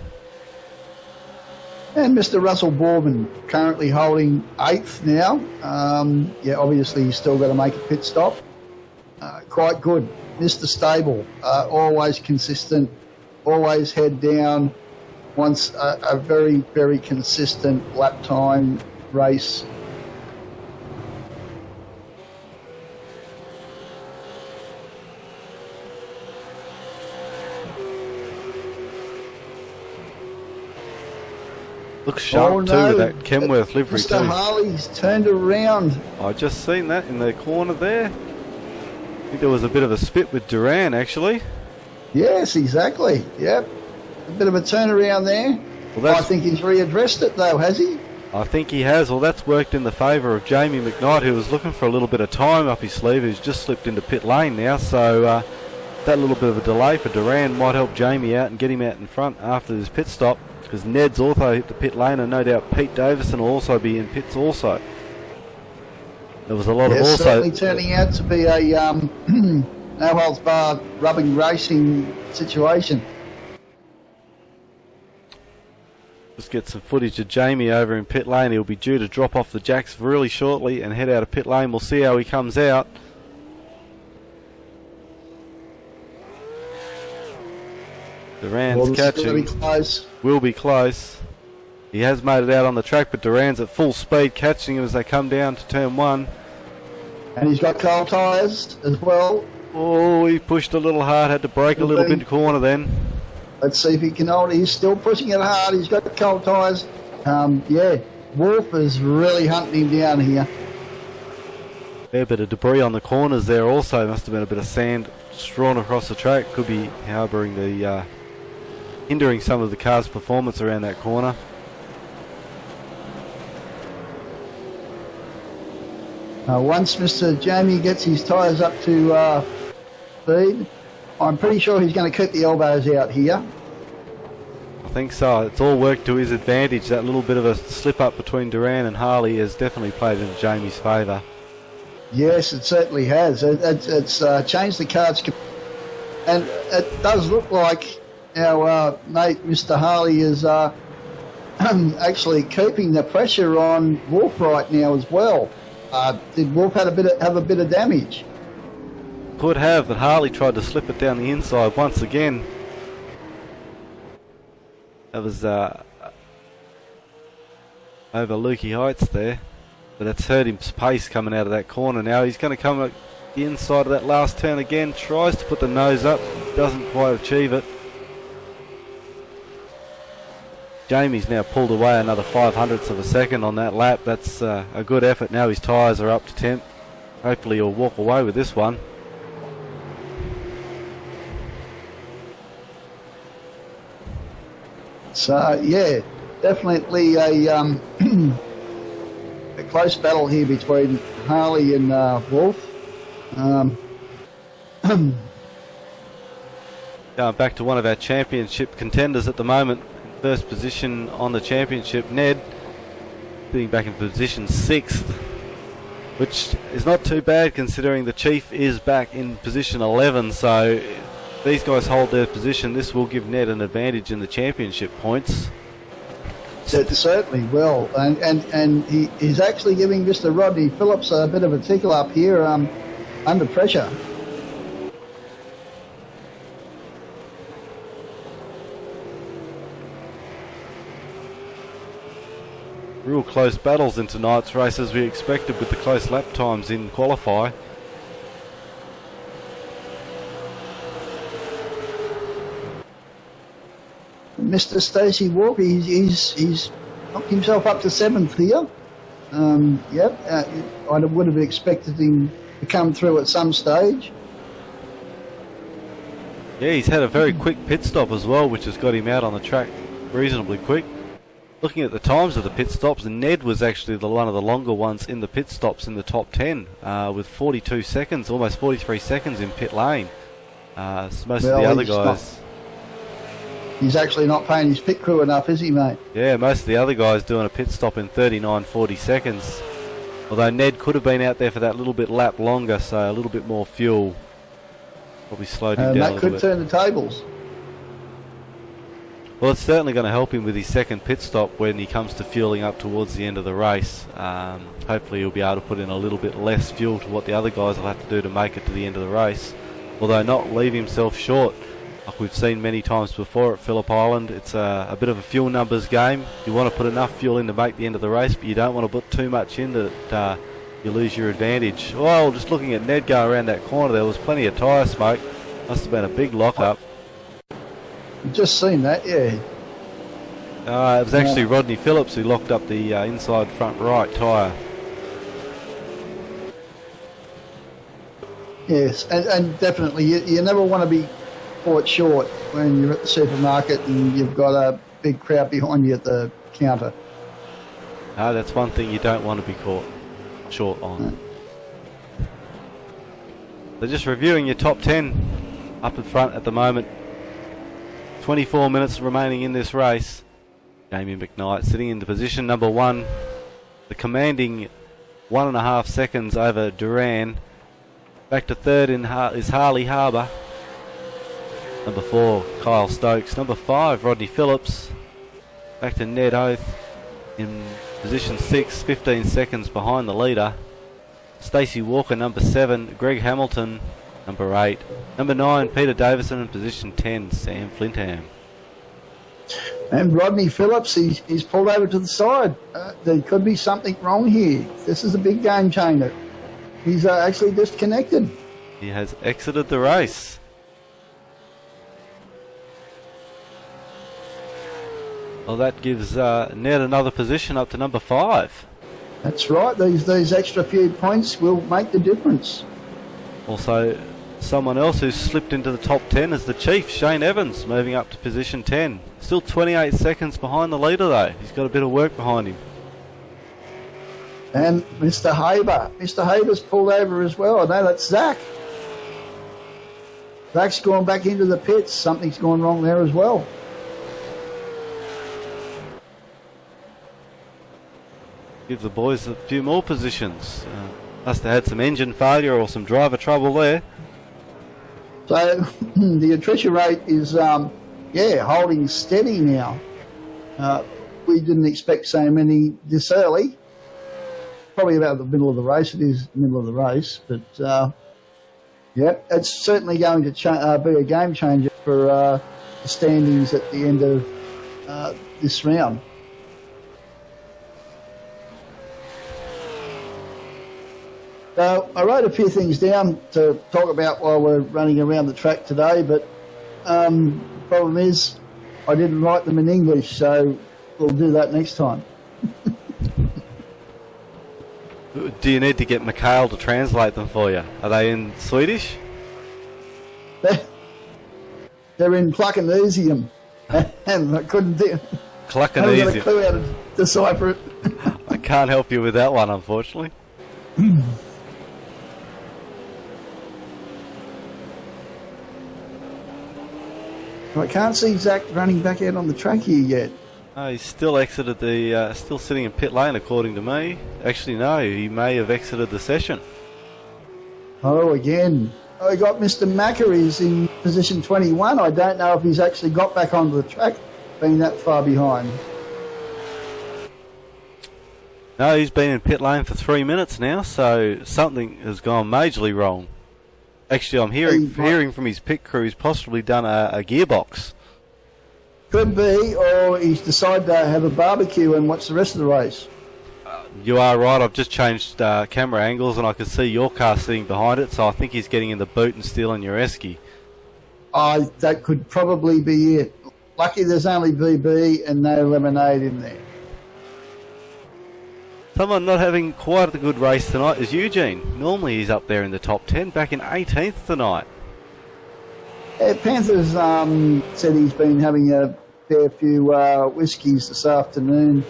And Mr. Russell Bourman currently holding 8th now. Yeah, obviously he's still got to make a pit stop. Quite good. Mr. Stable, always consistent, always head down, wants a very, very consistent lap time race. Looks sharp too with that Kenworth livery Mr. too. Harley's turned around. I just seen that in the corner there. I think there was a bit of a spit with Duran actually. Yes, exactly. Yep. A bit of a turnaround there. Well, I think he's readdressed it though, has he? I think he has. Well, that's worked in the favour of Jamie McKnight, who was looking for a little bit of time up his sleeve, who's just slipped into pit lane now. So that little bit of a delay for Duran might help Jamie out and get him out in front after his pit stop, because Ned's also hit the pit lane, and no doubt Pete Davison will also be in pits also. There was a lot of also... certainly turning out to be a no-holds-barred rubbing racing situation. Just get some footage of Jamie over in pit lane. He'll be due to drop off the jacks really shortly and head out of pit lane. We'll see how he comes out. Duran's catching. Will be close. He has made it out on the track, but Duran's at full speed catching him as they come down to turn 1. And he's got cold tyres as well. Oh, he pushed a little hard, had to brake a little bit into corner then. Let's see if he can hold it. He's still pushing it hard. He's got the cold tyres. Yeah, Wolf is really hunting him down here. Fair bit of debris on the corners there also. Must have been a bit of sand strewn across the track. Could be harbouring the... hindering some of the car's performance around that corner. Once Mr. Jamie gets his tyres up to speed, I'm pretty sure he's going to keep the elbows out here. I think so. It's all worked to his advantage. That little bit of a slip up between Duran and Harley has definitely played into Jamie's favour. Yes, it certainly has. It's changed the cards, and it does look like our mate Mr. Harley is actually keeping the pressure on Wolf right now as well. Did Wolf have a bit of damage? Could have, but Harley tried to slip it down the inside once again. That was over Lukey Heights there, but it's hurt his pace coming out of that corner now. He's going to come at the inside of that last turn again, tries to put the nose up, doesn't quite achieve it. Jamie's now pulled away another 0.05 of a second on that lap. That's a good effort. Now his tyres are up to temp. Hopefully he'll walk away with this one. So yeah, definitely a a close battle here between Harley and Wolf. Going back to one of our championship contenders at the moment. First position on the championship, Ned, sitting back in position 6th, which is not too bad considering the Chief is back in position 11. So if these guys hold their position, this will give Ned an advantage in the championship points. It certainly will, and he's actually giving Mr. Rodney Phillips a bit of a tickle up here under pressure. real close battles in tonight's race, as we expected with the close lap times in qualify. Mr. Stacey Walker, he's knocked himself up to 7th here. I would have expected him to come through at some stage. Yeah, he's had a very quick pit stop as well, which has got him out on the track reasonably quick. Looking at the times of the pit stops, Ned was actually one of the longer ones in the pit stops in the top 10, with 42 seconds, almost 43 seconds in pit lane. Most of the other guys... He's actually not paying his pit crew enough, is he, mate? Yeah, most of the other guys doing a pit stop in 39, 40 seconds. Although Ned could have been out there for that little bit lap longer, so a little bit more fuel probably slowed him down a little bit. That could turn the tables. Well, it's certainly going to help him with his second pit stop when he comes to fueling up towards the end of the race. Hopefully he'll be able to put in a little bit less fuel to what the other guys will have to do to make it to the end of the race, although not leave himself short. Like we've seen many times before at Phillip Island, it's a bit of a fuel numbers game. You want to put enough fuel in to make the end of the race, but you don't want to put too much in that you lose your advantage. Well, just looking at Ned go around that corner, there was plenty of tyre smoke. Must have been a big lock-up. You've just seen that, yeah. It was actually Rodney Phillips who locked up the inside front right tyre. Yes, and definitely you never want to be caught short when you're at the supermarket and you've got a big crowd behind you at the counter. No, that's one thing you don't want to be caught short on. So just reviewing your top 10 up in front at the moment. 24 minutes remaining in this race. Jamie McKnight sitting in the position number 1. The commanding 1.5 seconds over Duran. Back to third is Harley Harbour. Number 4, Kyle Stokes. Number 5, Rodney Phillips. Back to Ned Oath in position 6, 15 seconds behind the leader. Stacey Walker, number 7. Greg Hamilton, number 8. Number 9, Peter Davison, in position 10, Sam Flintham. And Rodney Phillips, he's pulled over to the side. There could be something wrong here. This is a big game changer. He's actually disconnected. He has exited the race. Well, that gives Ned another position up to number 5. That's right. These extra few points will make the difference. Also, someone else who's slipped into the top 10 is the Chief, Shane Evans, moving up to position 10. Still 28 seconds behind the leader, though. He's got a bit of work behind him. And Mr. Haber. Mr. Haber's pulled over as well. I know that's Zach. Zach's gone back into the pits. Something's gone wrong there as well. Give the boys a few more positions. Must have had some engine failure or some driver trouble there. So the attrition rate is, holding steady now. We didn't expect so many this early. Probably about the middle of the race. It is the middle of the race, but it's certainly going to be a game changer for the standings at the end of this round. So I wrote a few things down to talk about while we're running around the track today, but the problem is I didn't write them in English, so we'll do that next time. Do you need to get Mikhail to translate them for you? Are they in Swedish? They're in Cluckanesium, and I couldn't do. Cluckanesium. I haven't got a clue how to decipher it. I can't help you with that one, unfortunately. I can't see Zach running back out on the track here yet. No, he's still exited the, still sitting in pit lane according to me. Actually, no, he may have exited the session. Oh, again. I got Mr. Maccary's in position 21. I don't know if he's actually got back onto the track, being that far behind. No, he's been in pit lane for 3 minutes now, so something has gone majorly wrong. Actually, I'm hearing from his pit crew he's possibly done a gearbox. Could be, or he's decided to have a barbecue and watch the rest of the race. You are right, I've just changed camera angles and I can see your car sitting behind it, so I think he's getting in the boot and stealing your esky. That could probably be it. Lucky there's only VB and no Lemonade in there. Someone not having quite a good race tonight is Eugene. Normally he's up there in the top 10, back in 18th tonight. Yeah, Panthers said he's been having a fair few whiskies this afternoon,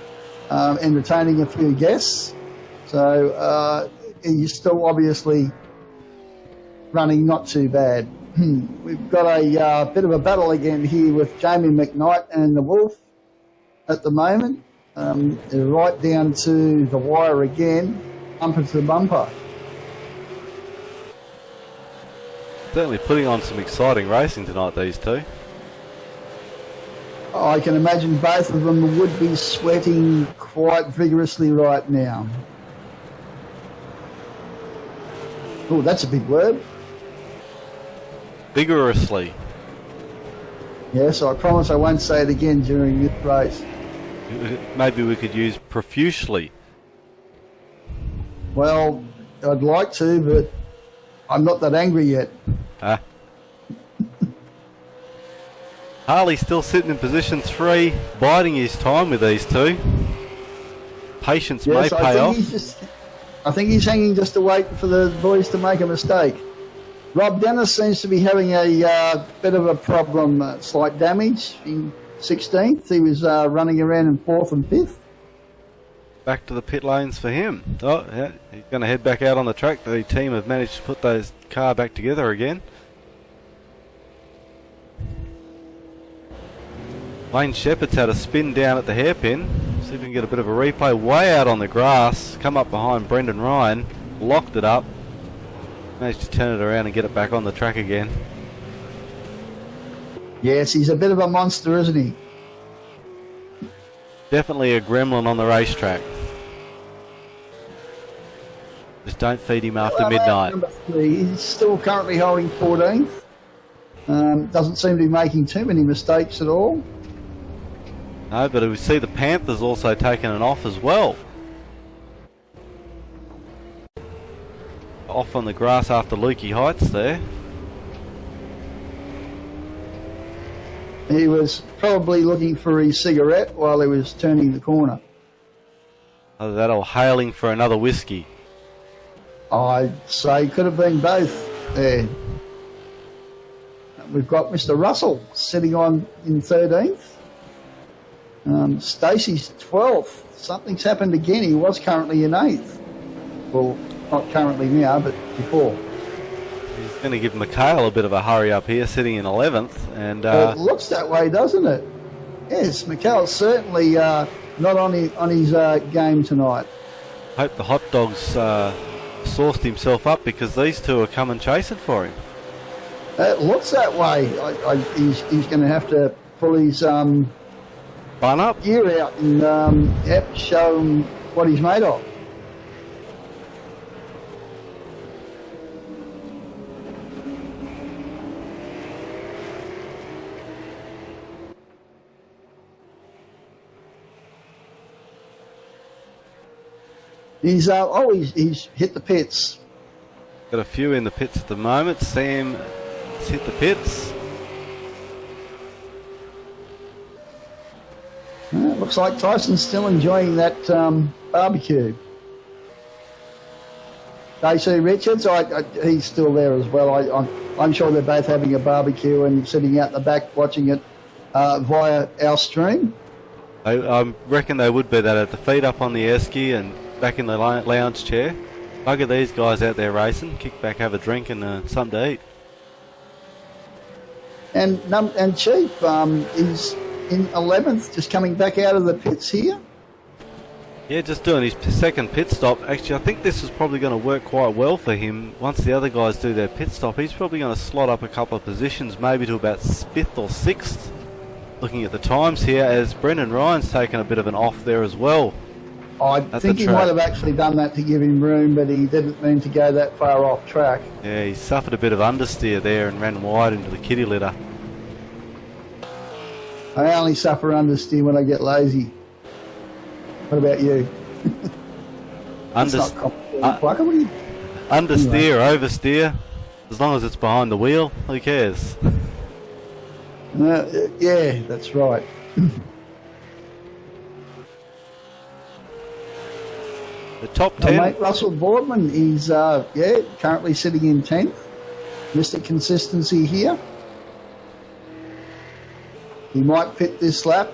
entertaining a few guests. So he's still obviously running not too bad. We've got a bit of a battle again here with Jamie McKnight and the Wolf at the moment. They're right down to the wire again, bumper to bumper. Certainly putting on some exciting racing tonight, these two. I can imagine both of them would be sweating quite vigorously right now. Oh, that's a big word. Vigorously. Yes, I promise I won't say it again during this race. Maybe we could use profusely. Well, I'd like to, but I'm not that angry yet. Harley's still sitting in position 3, biding his time with these two. Patience may pay off. I think he's hanging just to wait for the boys to make a mistake. Rob Dennis seems to be having a bit of a problem, slight damage in 16th. He was running around in 4th and 5th. Back to the pit lanes for him. Oh, yeah, he's going to head back out on the track. The team have managed to put those car back together again. Wayne Shepherd's had a spin down at the hairpin. See if we can get a bit of a replay. Way out on the grass. Come up behind Brendan Ryan. Locked it up. Managed to turn it around and get it back on the track again. Yes, he's a bit of a monster, isn't he? Definitely a gremlin on the racetrack. Just don't feed him after midnight. Number 3, he's still currently holding 14th. Doesn't seem to be making too many mistakes at all. No, but we see the Panthers also taking an off as well. Off on the grass after Lukey Heights there. He was probably looking for his cigarette while he was turning the corner. Either that or hailing for another whiskey. I'd say could have been both there. We've got Mr. Russell sitting on in 13th. Stacey's 12th. Something's happened again. He was currently in 8th. Well, not currently now, but before. He's going to give Mikhail a bit of a hurry up here, sitting in 11th. And it looks that way, doesn't it? Yes, Mikhail's certainly not on his game tonight. Hope the hot dogs sourced himself up, because these two are coming chasing for him. It looks that way. He's going to have to pull his Bun up? gear out and show him what he's made of. He's hit the pits. Got a few in the pits at the moment. Sam has hit the pits. It looks like Tyson's still enjoying that barbecue. AC Richards, he's still there as well. I'm sure they're both having a barbecue and sitting out the back watching it via our stream. I reckon they would be. They'd have the feet up on the esky and back in the lounge chair. Bugger these guys out there racing. Kick back, have a drink and something to eat. And Chief is in 11th, just coming back out of the pits here. Yeah, just doing his second pit stop. Actually, I think this is probably going to work quite well for him. Once the other guys do their pit stop, he's probably going to slot up a couple of positions, maybe to about 5th or 6th. Looking at the times here, as Brendan Ryan's taken a bit of an off there as well. I think he might have actually done that to give him room, but he didn't mean to go that far off track. Yeah, he suffered a bit of understeer there and ran wide into the kitty litter. I only suffer understeer when I get lazy. What about you? That's not complicated, Plucker. What are you... Understeer, oversteer. As long as it's behind the wheel, who cares? Yeah, that's right. The top 10. Mate, Russell Boardman is currently sitting in 10th. Mr. Consistency here. He might pit this lap.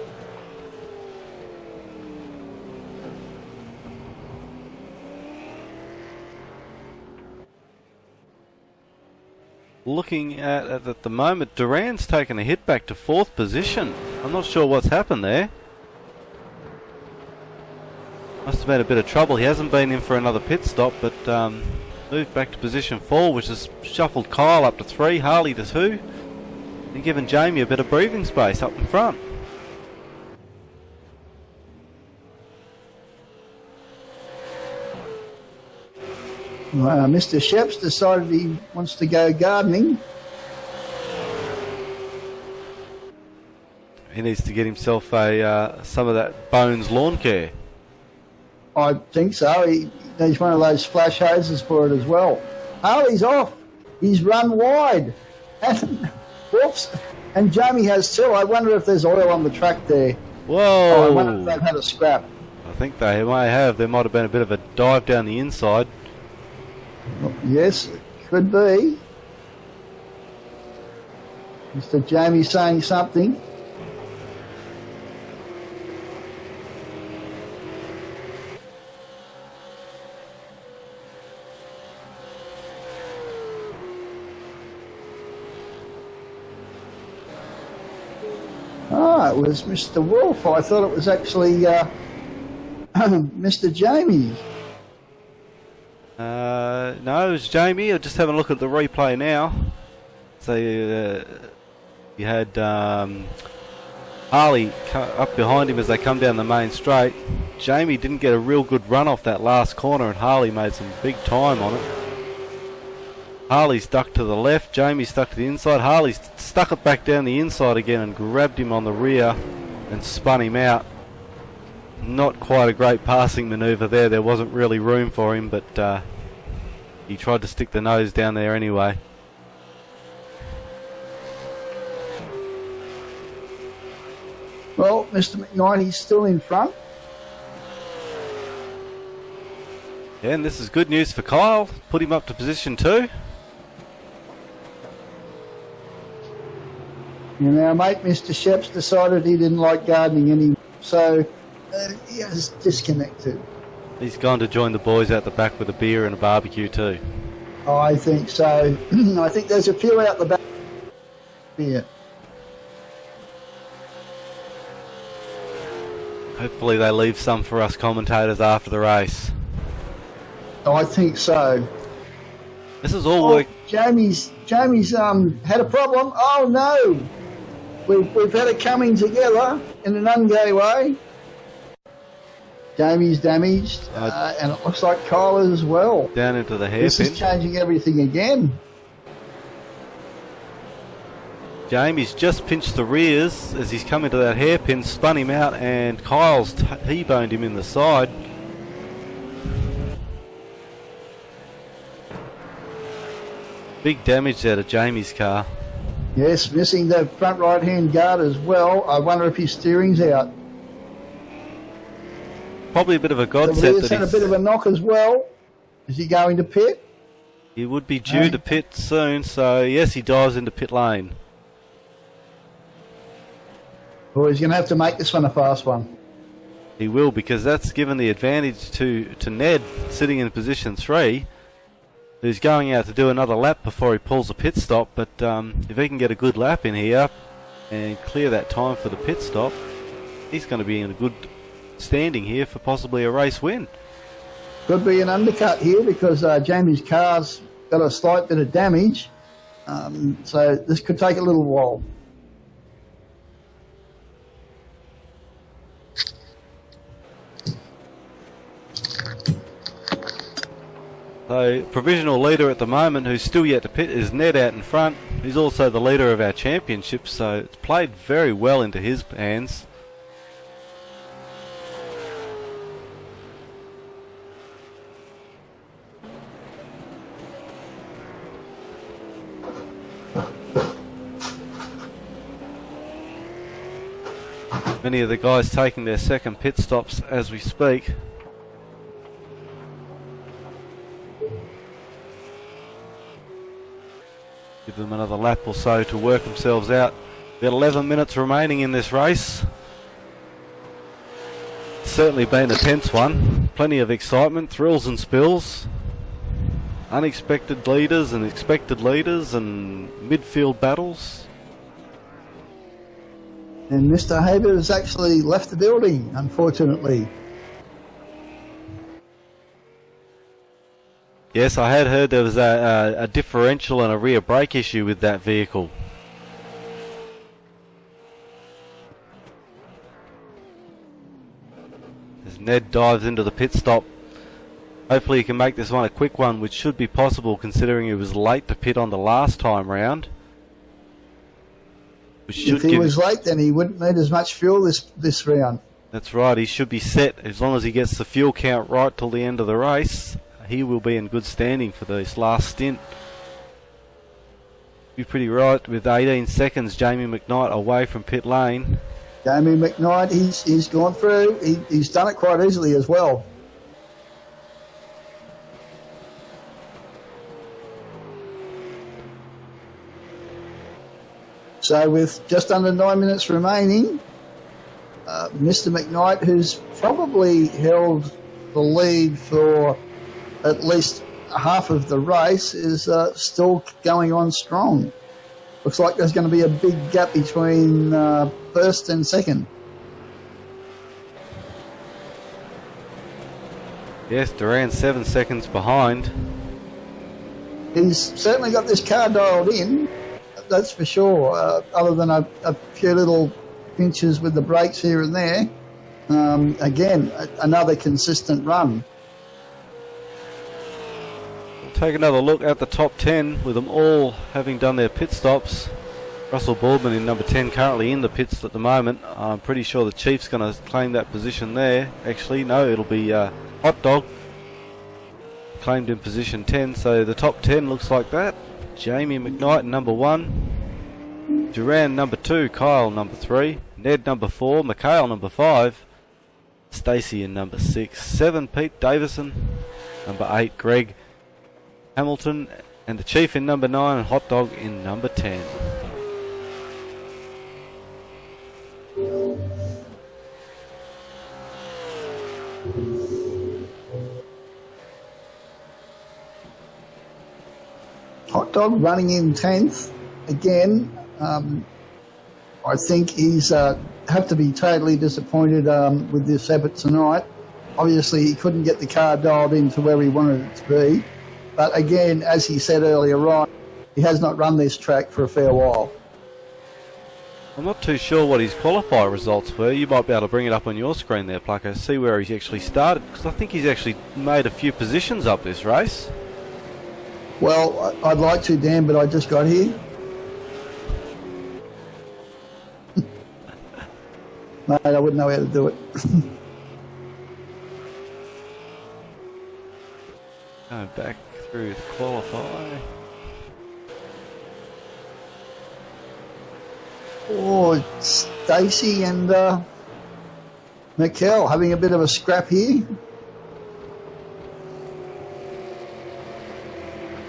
Looking at the moment, Duran's taken a hit back to 4th position. I'm not sure what's happened there. Must have been a bit of trouble. He hasn't been in for another pit stop, but moved back to position 4, which has shuffled Kyle up to 3, Harley to 2, and given Jamie a bit of breathing space up in front. Mr. Sheps decided he wants to go gardening. He needs to get himself some of that Bones lawn care. I think so. He needs one of those flash hoses for it as well. Harley's off. He's run wide. And, whoops. And Jamie has too. I wonder if there's oil on the track there. Whoa. Oh, I wonder if they've had a scrap. I think they may have. There might have been a bit of a dive down the inside. Yes, it could be. Mr. Jamie saying something. Ah, it was Mr. Wolf. I thought it was actually Mr. Jamie. No, it was Jamie. I'm just having a look at the replay now. So you had Harley up behind him as they come down the main straight. Jamie didn't get a real good run off that last corner, and Harley made some big time on it. Harley stuck to the left, Jamie stuck to the inside. Harley stuck it back down the inside again and grabbed him on the rear and spun him out. Not quite a great passing manoeuvre there. There wasn't really room for him, but he tried to stick the nose down there anyway. Well, Mr. McKnight, he's still in front. Yeah, and this is good news for Kyle. Put him up to position 2. And our mate, Mr. Sheps, decided he didn't like gardening anymore, so he has disconnected. He's gone to join the boys out the back with a beer and a barbecue too. I think so. I think there's a few out the back here. Hopefully they leave some for us commentators after the race. I think so. This is all work. Jamie's had a problem. Oh no! We've had it coming together in an ungay way. Jamie's damaged, and it looks like Kyle as well. Down into the hairpin. This is changing everything again. Jamie's just pinched the rears as he's come into that hairpin, spun him out, and Kyle's T-boned him in the side. Big damage there to Jamie's car. Yes, missing the front right-hand guard as well. I wonder if his steering's out. Probably a bit of a The godsend rear's that had a bit of a knock as well. Is he going to pit? he would be due to pit soon, so yes, he dives into pit lane. Or he's going to have to make this one a fast one. He will, because that's given the advantage to Ned sitting in position 3, who's going out to do another lap before he pulls a pit stop. But if he can get a good lap in here and clear that time for the pit stop, he's going to be in a good standing here for possibly a race win. Could be an undercut here because Jamie's car's got a slight bit of damage. So this could take a little while. So, provisional leader at the moment, who's still yet to pit, is Ned out in front. He's also the leader of our championship, so it's played very well into his hands. Many of the guys taking their second pit stops as we speak. Give them another lap or so to work themselves out. We've got 11 minutes remaining in this race. It's certainly been a tense one. Plenty of excitement, thrills and spills. Unexpected leaders and expected leaders and midfield battles. And Mr. Haber has actually left the building, unfortunately. Yes, I had heard there was a differential and a rear brake issue with that vehicle. As Ned dives into the pit stop, hopefully he can make this one a quick one, which should be possible considering he was late to pit on the last time round. If he was late, then he wouldn't need as much fuel this round. That's right, he should be set. As long as he gets the fuel count right till the end of the race, he will be in good standing for this last stint. Be pretty right with 18 seconds, Jamie McKnight away from pit lane. Jamie McKnight, he's gone through. He's done it quite easily as well. So with just under 9 minutes remaining, Mr. McKnight, who's probably held the lead for at least half of the race, is still going on strong. Looks like there's going to be a big gap between first and second. Yes, Duran's 7 seconds behind. He's certainly got this car dialed in, that's for sure, other than a few little pinches with the brakes here and there. Again, another consistent run. Take another look at the top 10 with them all having done their pit stops. Russell Boardman in number 10 currently in the pits at the moment. I'm pretty sure the Chief's going to claim that position there. Actually, no, it'll be Hot Dog claimed in position 10. So the top 10 looks like that. Jamie McKnight number 1. Duran number 2. Kyle number 3. Ned number 4. Mikhail number 5. Stacey in number 6. 7 Pete Davison. Number 8 Greg Hamilton, and the Chief in number 9 and Hot Dog in number 10. Hot Dog running in 10th again. I think he's have to be totally disappointed with this effort tonight. Obviously he couldn't get the car dialed into where he wanted it to be. But again, as he said earlier on, he has not run this track for a fair while. I'm not too sure what his qualifier results were. You might be able to bring it up on your screen there, Plucker, see where he's actually started, because I think he's actually made a few positions up this race. Well, I'd like to, Dan, but I just got here. Mate, I wouldn't know how to do it. Go back through the qualify. Oh, Stacey and Mikkel having a bit of a scrap here.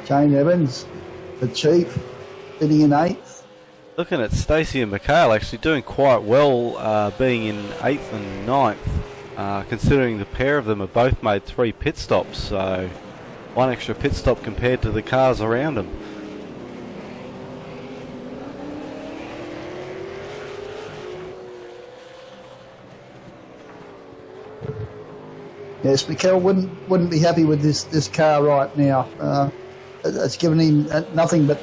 Shane Evans, the Chief, sitting in 8th. Looking at Stacey and Mikhail actually doing quite well, being in 8th and 9th, considering the pair of them have both made 3 pit stops, so one extra pit stop compared to the cars around them. Yes, Mikkel wouldn't be happy with this car right now. It's given him nothing but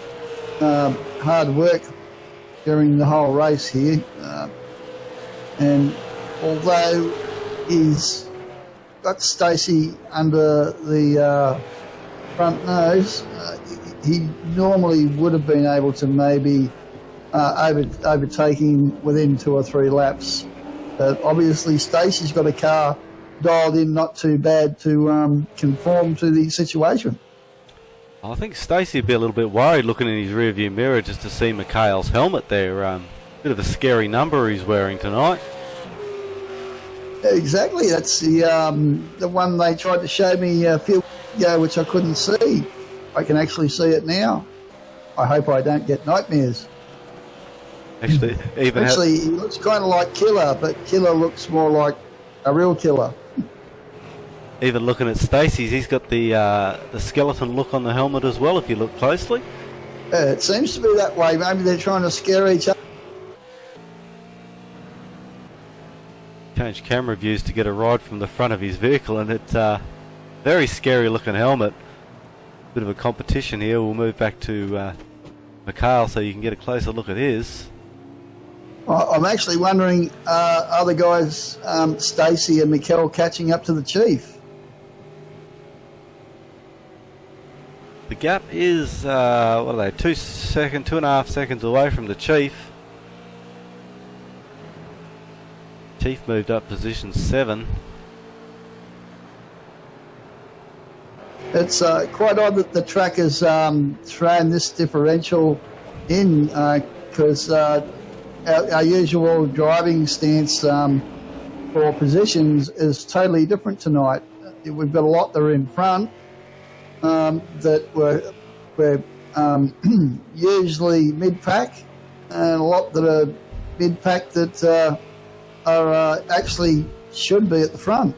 hard work during the whole race here. And although he's got Stacey under the front nose, he normally would have been able to maybe overtake him within 2 or 3 laps. But obviously Stacey's got a car dialed in not too bad to conform to the situation. I think Stacey would be a little bit worried looking in his rearview mirror just to see Mikhail's helmet there. Bit of a scary number he's wearing tonight. Exactly, that's the one they tried to show me a few weeks ago, which I couldn't see. I can actually see it now. I hope I don't get nightmares. Actually, he looks kind of like Killer, but Killer looks more like a real killer. Even looking at Stacey's, he's got the skeleton look on the helmet as well, if you look closely. It seems to be that way. Maybe they're trying to scare each other. Changed camera views to get a ride from the front of his vehicle, and it's a very scary looking helmet. Bit of a competition here. We'll move back to Mikhail so you can get a closer look at his. I'm actually wondering, are the guys, Stacey and Mikhail, catching up to the Chief? The gap is, what are they, 2.5 seconds away from the Chief. Chief moved up position 7. It's quite odd that the track has thrown this differential in, because our usual driving stance for positions is totally different tonight. We've got a lot that are in front that we're usually mid-pack, and a lot that are mid-pack that are actually should be at the front.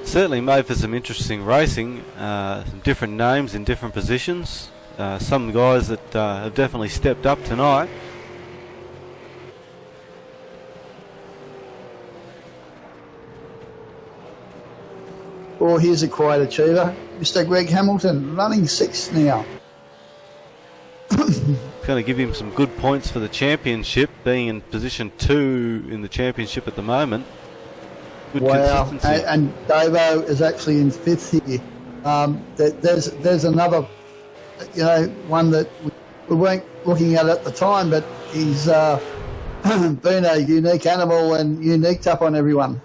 Certainly made for some interesting racing, some different names in different positions. Some guys that have definitely stepped up tonight. Well, here's a quiet achiever, Mr. Greg Hamilton, running 6th now. Going to give him some good points for the championship, being in position 2 in the championship at the moment. Good consistency. And Davo is actually in 5th here. There's another, one that we weren't looking at the time, but he's been a unique animal and uniqued up on everyone.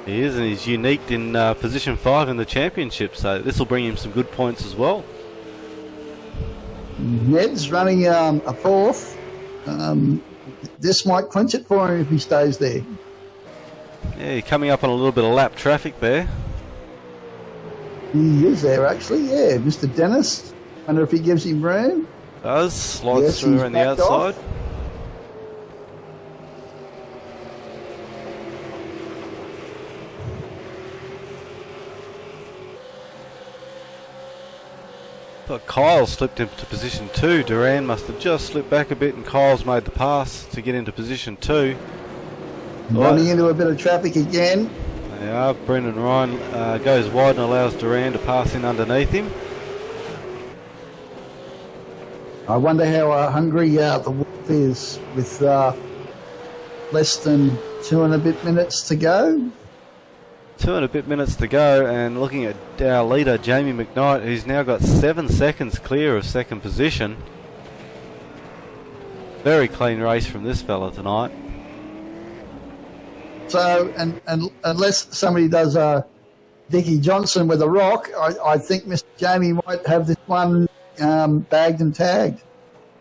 He is, and he's unique in position 5 in the championship, so this will bring him some good points as well. Ned's running a 4th. This might clinch it for him if he stays there. Yeah, coming up on a little bit of lap traffic there. He is there actually, yeah. Mr. Dennis. Wonder if he gives him room. Does, slides through around the outside. Off. But Kyle slipped into position 2. Duran must have just slipped back a bit, and Kyle's made the pass to get into position 2. Running into a bit of traffic again. They are. Brendan Ryan goes wide and allows Duran to pass in underneath him. I wonder how hungry the Wolf is with less than 2 and a bit minutes to go. 2 and a bit minutes to go, and looking at our leader, Jamie McKnight, who's now got 7 seconds clear of second position. Very clean race from this fella tonight. So, and unless somebody does Dickie Johnson with a rock, I think Mr. Jamie might have this one bagged and tagged.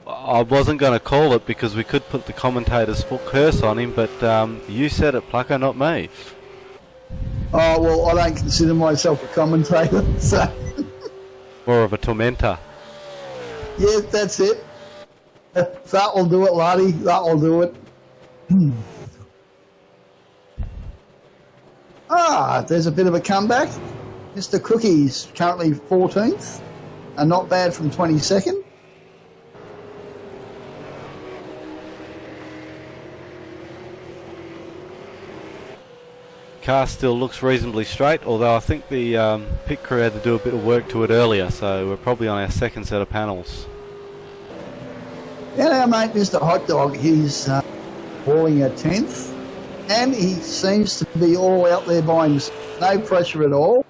I wasn't going to call it because we could put the commentator's full curse on him, but you said it, Plucker, not me. Oh, well, I don't consider myself a commentator, so... More of a tormentor. Yeah, that's it. That will do it, laddie. That will do it. There's a bit of a comeback. Mr. Cookie's currently 14th, and not bad from 22nd. Car still looks reasonably straight, although I think the pit crew had to do a bit of work to it earlier, so we're probably on our second set of panels. And our mate Mr. Hot Dog, he's hauling a 10th, and he seems to be all out there by himself. No pressure at all.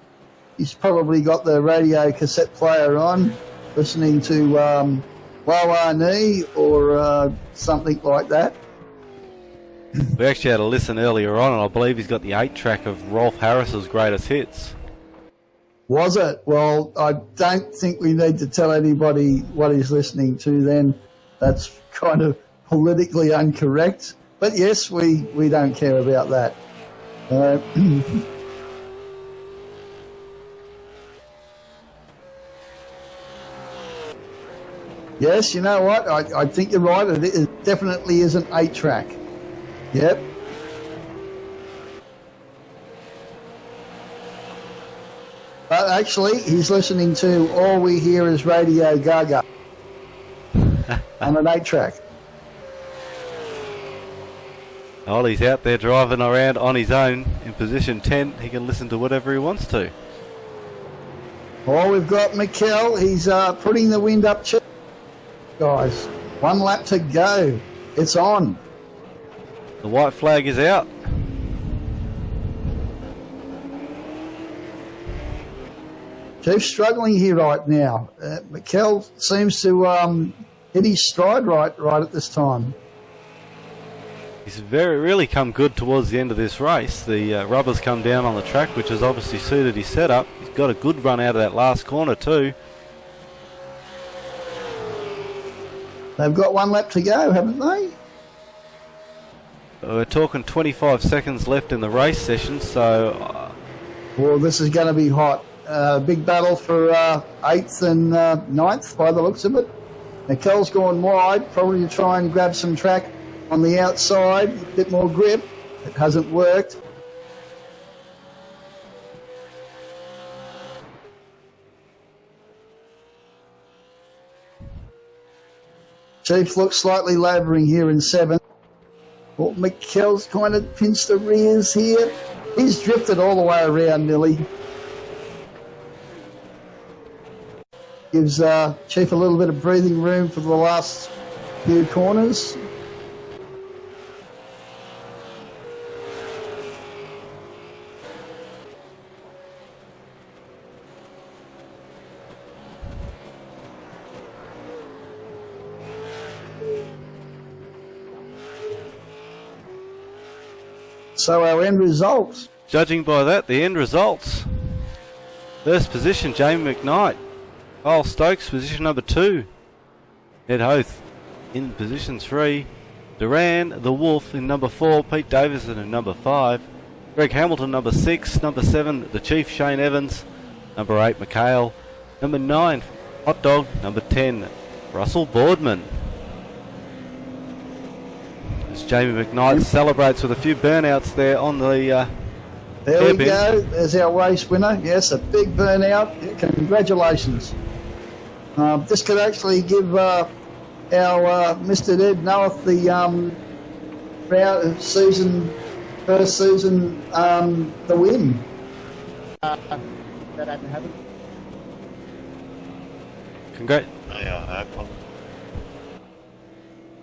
He's probably got the radio cassette player on, listening to Wawa Knee or something like that. We actually had a listen earlier on, and I believe he's got the 8-track of Rolf Harris's greatest hits. Was it? Well, I don't think we need to tell anybody what he's listening to then. That's kind of politically incorrect. But yes, we don't care about that. Yes, you know what? I think you're right. It definitely is an 8-track. Yep. But actually, he's listening to All We Hear Is Radio Gaga on an 8-track. Ollie's out there driving around on his own in position 10. He can listen to whatever he wants to. Oh, we've got Mikel. He's putting the wind up. Guys, 1 lap to go. It's on. The white flag is out. Chief's struggling here right now. Mikel seems to hit his stride right at this time. He's really come good towards the end of this race. The rubber's come down on the track, which has obviously suited his setup. He's got a good run out of that last corner too. They've got 1 lap to go, haven't they? We're talking 25 seconds left in the race session, so... Well, this is going to be hot. Big battle for 8th and 9th by the looks of it. Mikel's gone wide, probably to try and grab some track on the outside, a bit more grip. It hasn't worked. Chief looks slightly labouring here in 7th. Well, Mikel's kind of pinched the rears here. He's drifted all the way around nearly. Gives Chief a little bit of breathing room for the last few corners. So our end results. Judging by that, the end results. First position, Jamie McKnight. Kyle Stokes, position number 2. Ed Hoth in position 3. Duran, the Wolf in number 4. Pete Davison in number 5. Greg Hamilton, number 6. Number 7, the Chief, Shane Evans. Number 8, McHale. Number 9, Hot Dog. Number 10, Russell Boardman. As Jamie McKnight celebrates with a few burnouts there on the there we go. There's our race winner. Yes, a big burnout. Congratulations. This could actually give our Mr. Ed Noeth the first season, the win. That hasn't happened.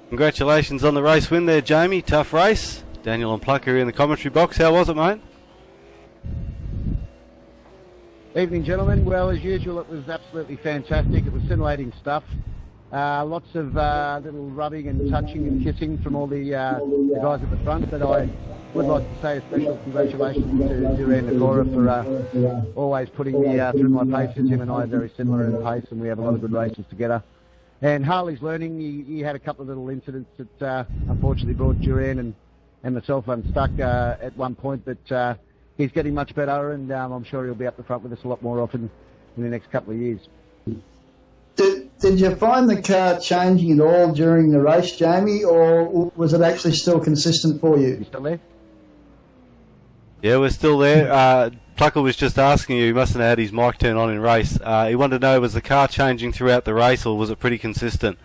Congratulations on the race win there, Jamie. Tough race. Daniel and Plucker in the commentary box. How was it, mate? Evening, gentlemen. Well, as usual, it was absolutely fantastic. It was scintillating stuff. Lots of little rubbing and touching and kissing from all the guys at the front. But I would like to say a special congratulations to Duran Nakora for always putting me through my paces. Him and I are very similar in pace, and we have a lot of good races together. And Harley's learning. He had a couple of little incidents that unfortunately brought Duran and myself unstuck at one point, but he's getting much better, and I'm sure he'll be up the front with us a lot more often in the next couple of years. Did you find the car changing at all during the race, Jamie, or was it actually still consistent for you? You still there? Yeah, we're still there. Plucker was just asking you, he mustn't have had his mic turned on in race. He wanted to know, was the car changing throughout the race, or was it pretty consistent?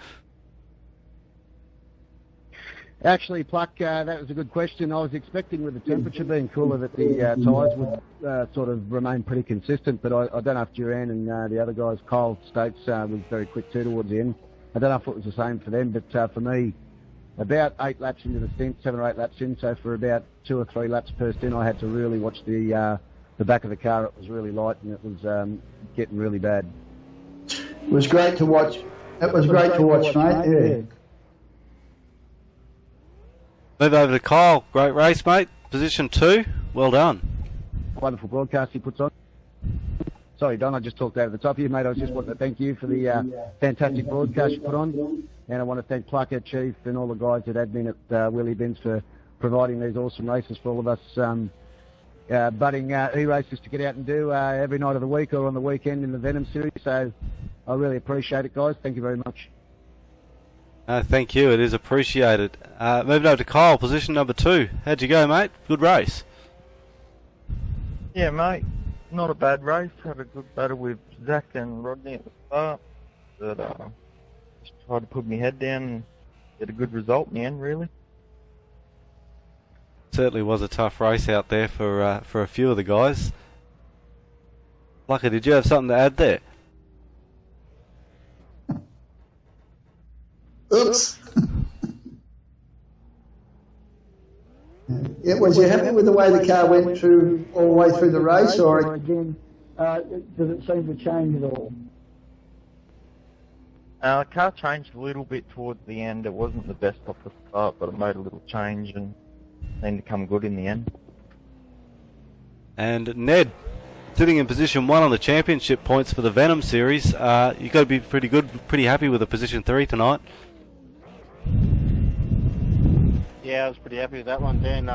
Actually, Pluck, that was a good question. I was expecting with the temperature being cooler that the tyres would sort of remain pretty consistent, but I don't know if Duran and the other guys, Kyle Stokes, was very quick too towards the end. I don't know if it was the same for them, but for me, about 8 laps into the stint, 7 or 8 laps in, so for about 2 or 3 laps per stint, I had to really watch the back of the car. It was really light and it was getting really bad. It was great to watch. It was great to watch, mate. Yeah. Move over to Kyle. Great race, mate. Position 2. Well done. Wonderful broadcast he puts on. Sorry, Don, I just talked over the top of you, mate. I was just wanting to thank you for the fantastic broadcast you put on. And I want to thank Plucker, Chief, and all the guys at admin at Wheelybins for providing these awesome races for all of us budding e-racers to get out and do every night of the week or on the weekend in the Venom series. So I really appreciate it, guys. Thank you very much. Thank you. It is appreciated. Moving over to Kyle, position number 2. How'd you go, mate? Good race. Yeah, mate. Not a bad race. Had a good battle with Zach and Rodney at the start. But just tried to put my head down and get a good result in the end, really. Certainly was a tough race out there for a few of the guys. Lucky, did you have something to add there? Oops. Yeah, was you happy with the way the car went through all the way through the race, or again, does it seem to change at all? The car changed a little bit towards the end. It wasn't the best off the start, but it made a little change and seemed to come good in the end. And Ned, sitting in position 1 on the championship points for the Venom series, you've got to be pretty good, pretty happy with the position 3 tonight. Yeah, I was pretty happy with that one, Dan.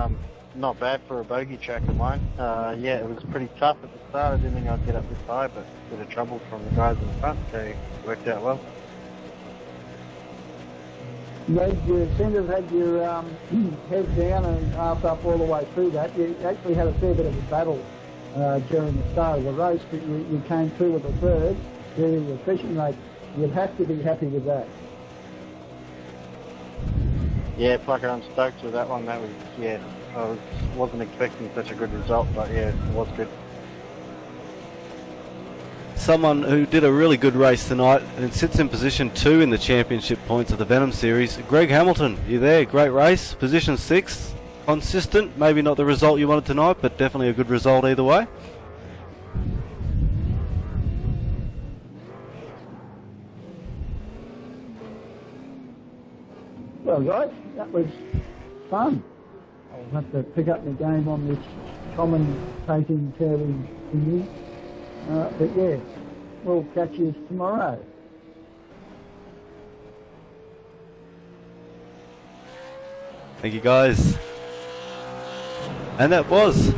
Not bad for a bogey track of mine. Yeah, it was pretty tough at the start. I didn't think I'd get up this high, but a bit of trouble from the guys in front, so it worked out well. Ned, you seem to have had your head down and ass up all the way through that. You actually had a fair bit of a battle during the start of the race, but you came through with a third, really efficient rate. You'd have to be happy with that. Yeah, Plucker, I'm stoked with that one. That was, yeah, wasn't expecting such a good result, but yeah, it was good. Someone who did a really good race tonight and sits in position 2 in the championship points of the Venom series, Greg Hamilton. You there? Great race. Position 6. Consistent. Maybe not the result you wanted tonight, but definitely a good result either way. Well, guys, that was fun. I'll have to pick up the game on this commentating curling thingy. But yeah, we'll catch you tomorrow. Thank you, guys. And that was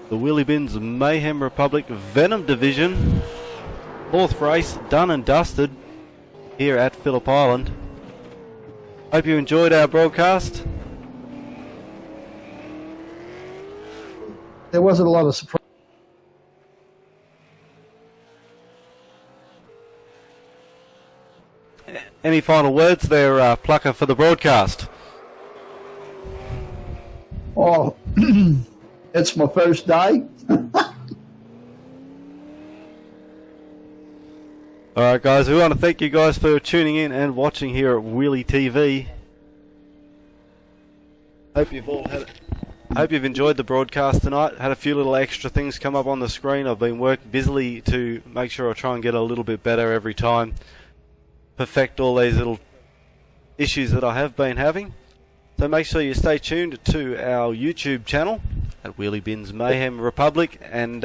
the Wheelybins Mayhem Republic Venom Division. 4th race done and dusted here at Phillip Island. Hope you enjoyed our broadcast. there wasn't a lot of surprise. Any final words there, Plucker, for the broadcast? Oh, it's my first day. Alright guys, we want to thank you guys for tuning in and watching here at Wheelie TV. Hope you've enjoyed the broadcast tonight. Had a few little extra things come up on the screen. I've been working busily to make sure I try and get a little bit better every time. Perfect all these little issues that I have been having. So make sure you stay tuned to our YouTube channel at Wheelybins Mayhem Republic, and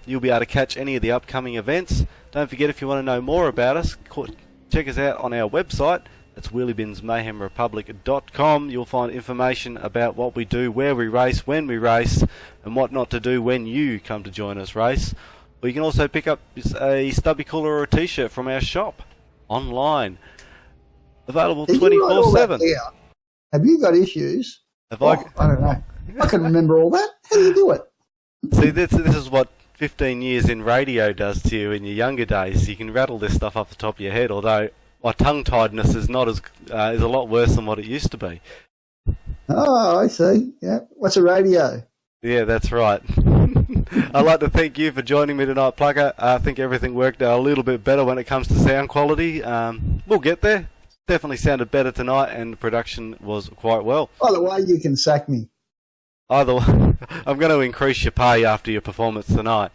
you'll be able to catch any of the upcoming events. Don't forget, if you want to know more about us, check us out on our website. That's wheelybinsmayhemrepublic.com. You'll find information about what we do, where we race, when we race, and what not to do when you come to join us race. Or you can also pick up a stubby cooler or a t-shirt from our shop online. Available 24/7. Have you got issues? I don't know. I can remember all that. How do you do it? See, this is what 15 years in radio does to you in your younger days. You can rattle this stuff off the top of your head, although my tongue-tiedness is not as is a lot worse than what it used to be. Oh, I see. Yeah. What's a radio? Yeah, that's right. I'd like to thank you for joining me tonight, Plucker. I think everything worked out a little bit better when it comes to sound quality. We'll get there. Definitely sounded better tonight, and the production was quite well. By the way, you can sack me. Either way, I'm going to increase your pay after your performance tonight.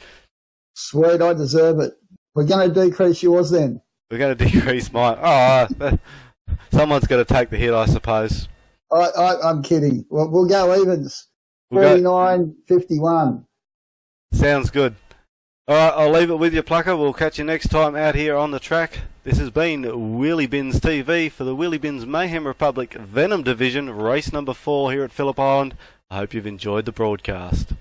Sweet, I deserve it. We're going to decrease yours then. We're going to decrease mine. Oh, someone's got to take the hit, I suppose. I'm kidding. We'll go evens. 49-51. Sounds good. Alright, I'll leave it with you, Plucker. We'll catch you next time out here on the track. This has been Wheelybins TV for the Wheelybins Mayhem Republic Venom Division, race number 4 here at Phillip Island. I hope you've enjoyed the broadcast.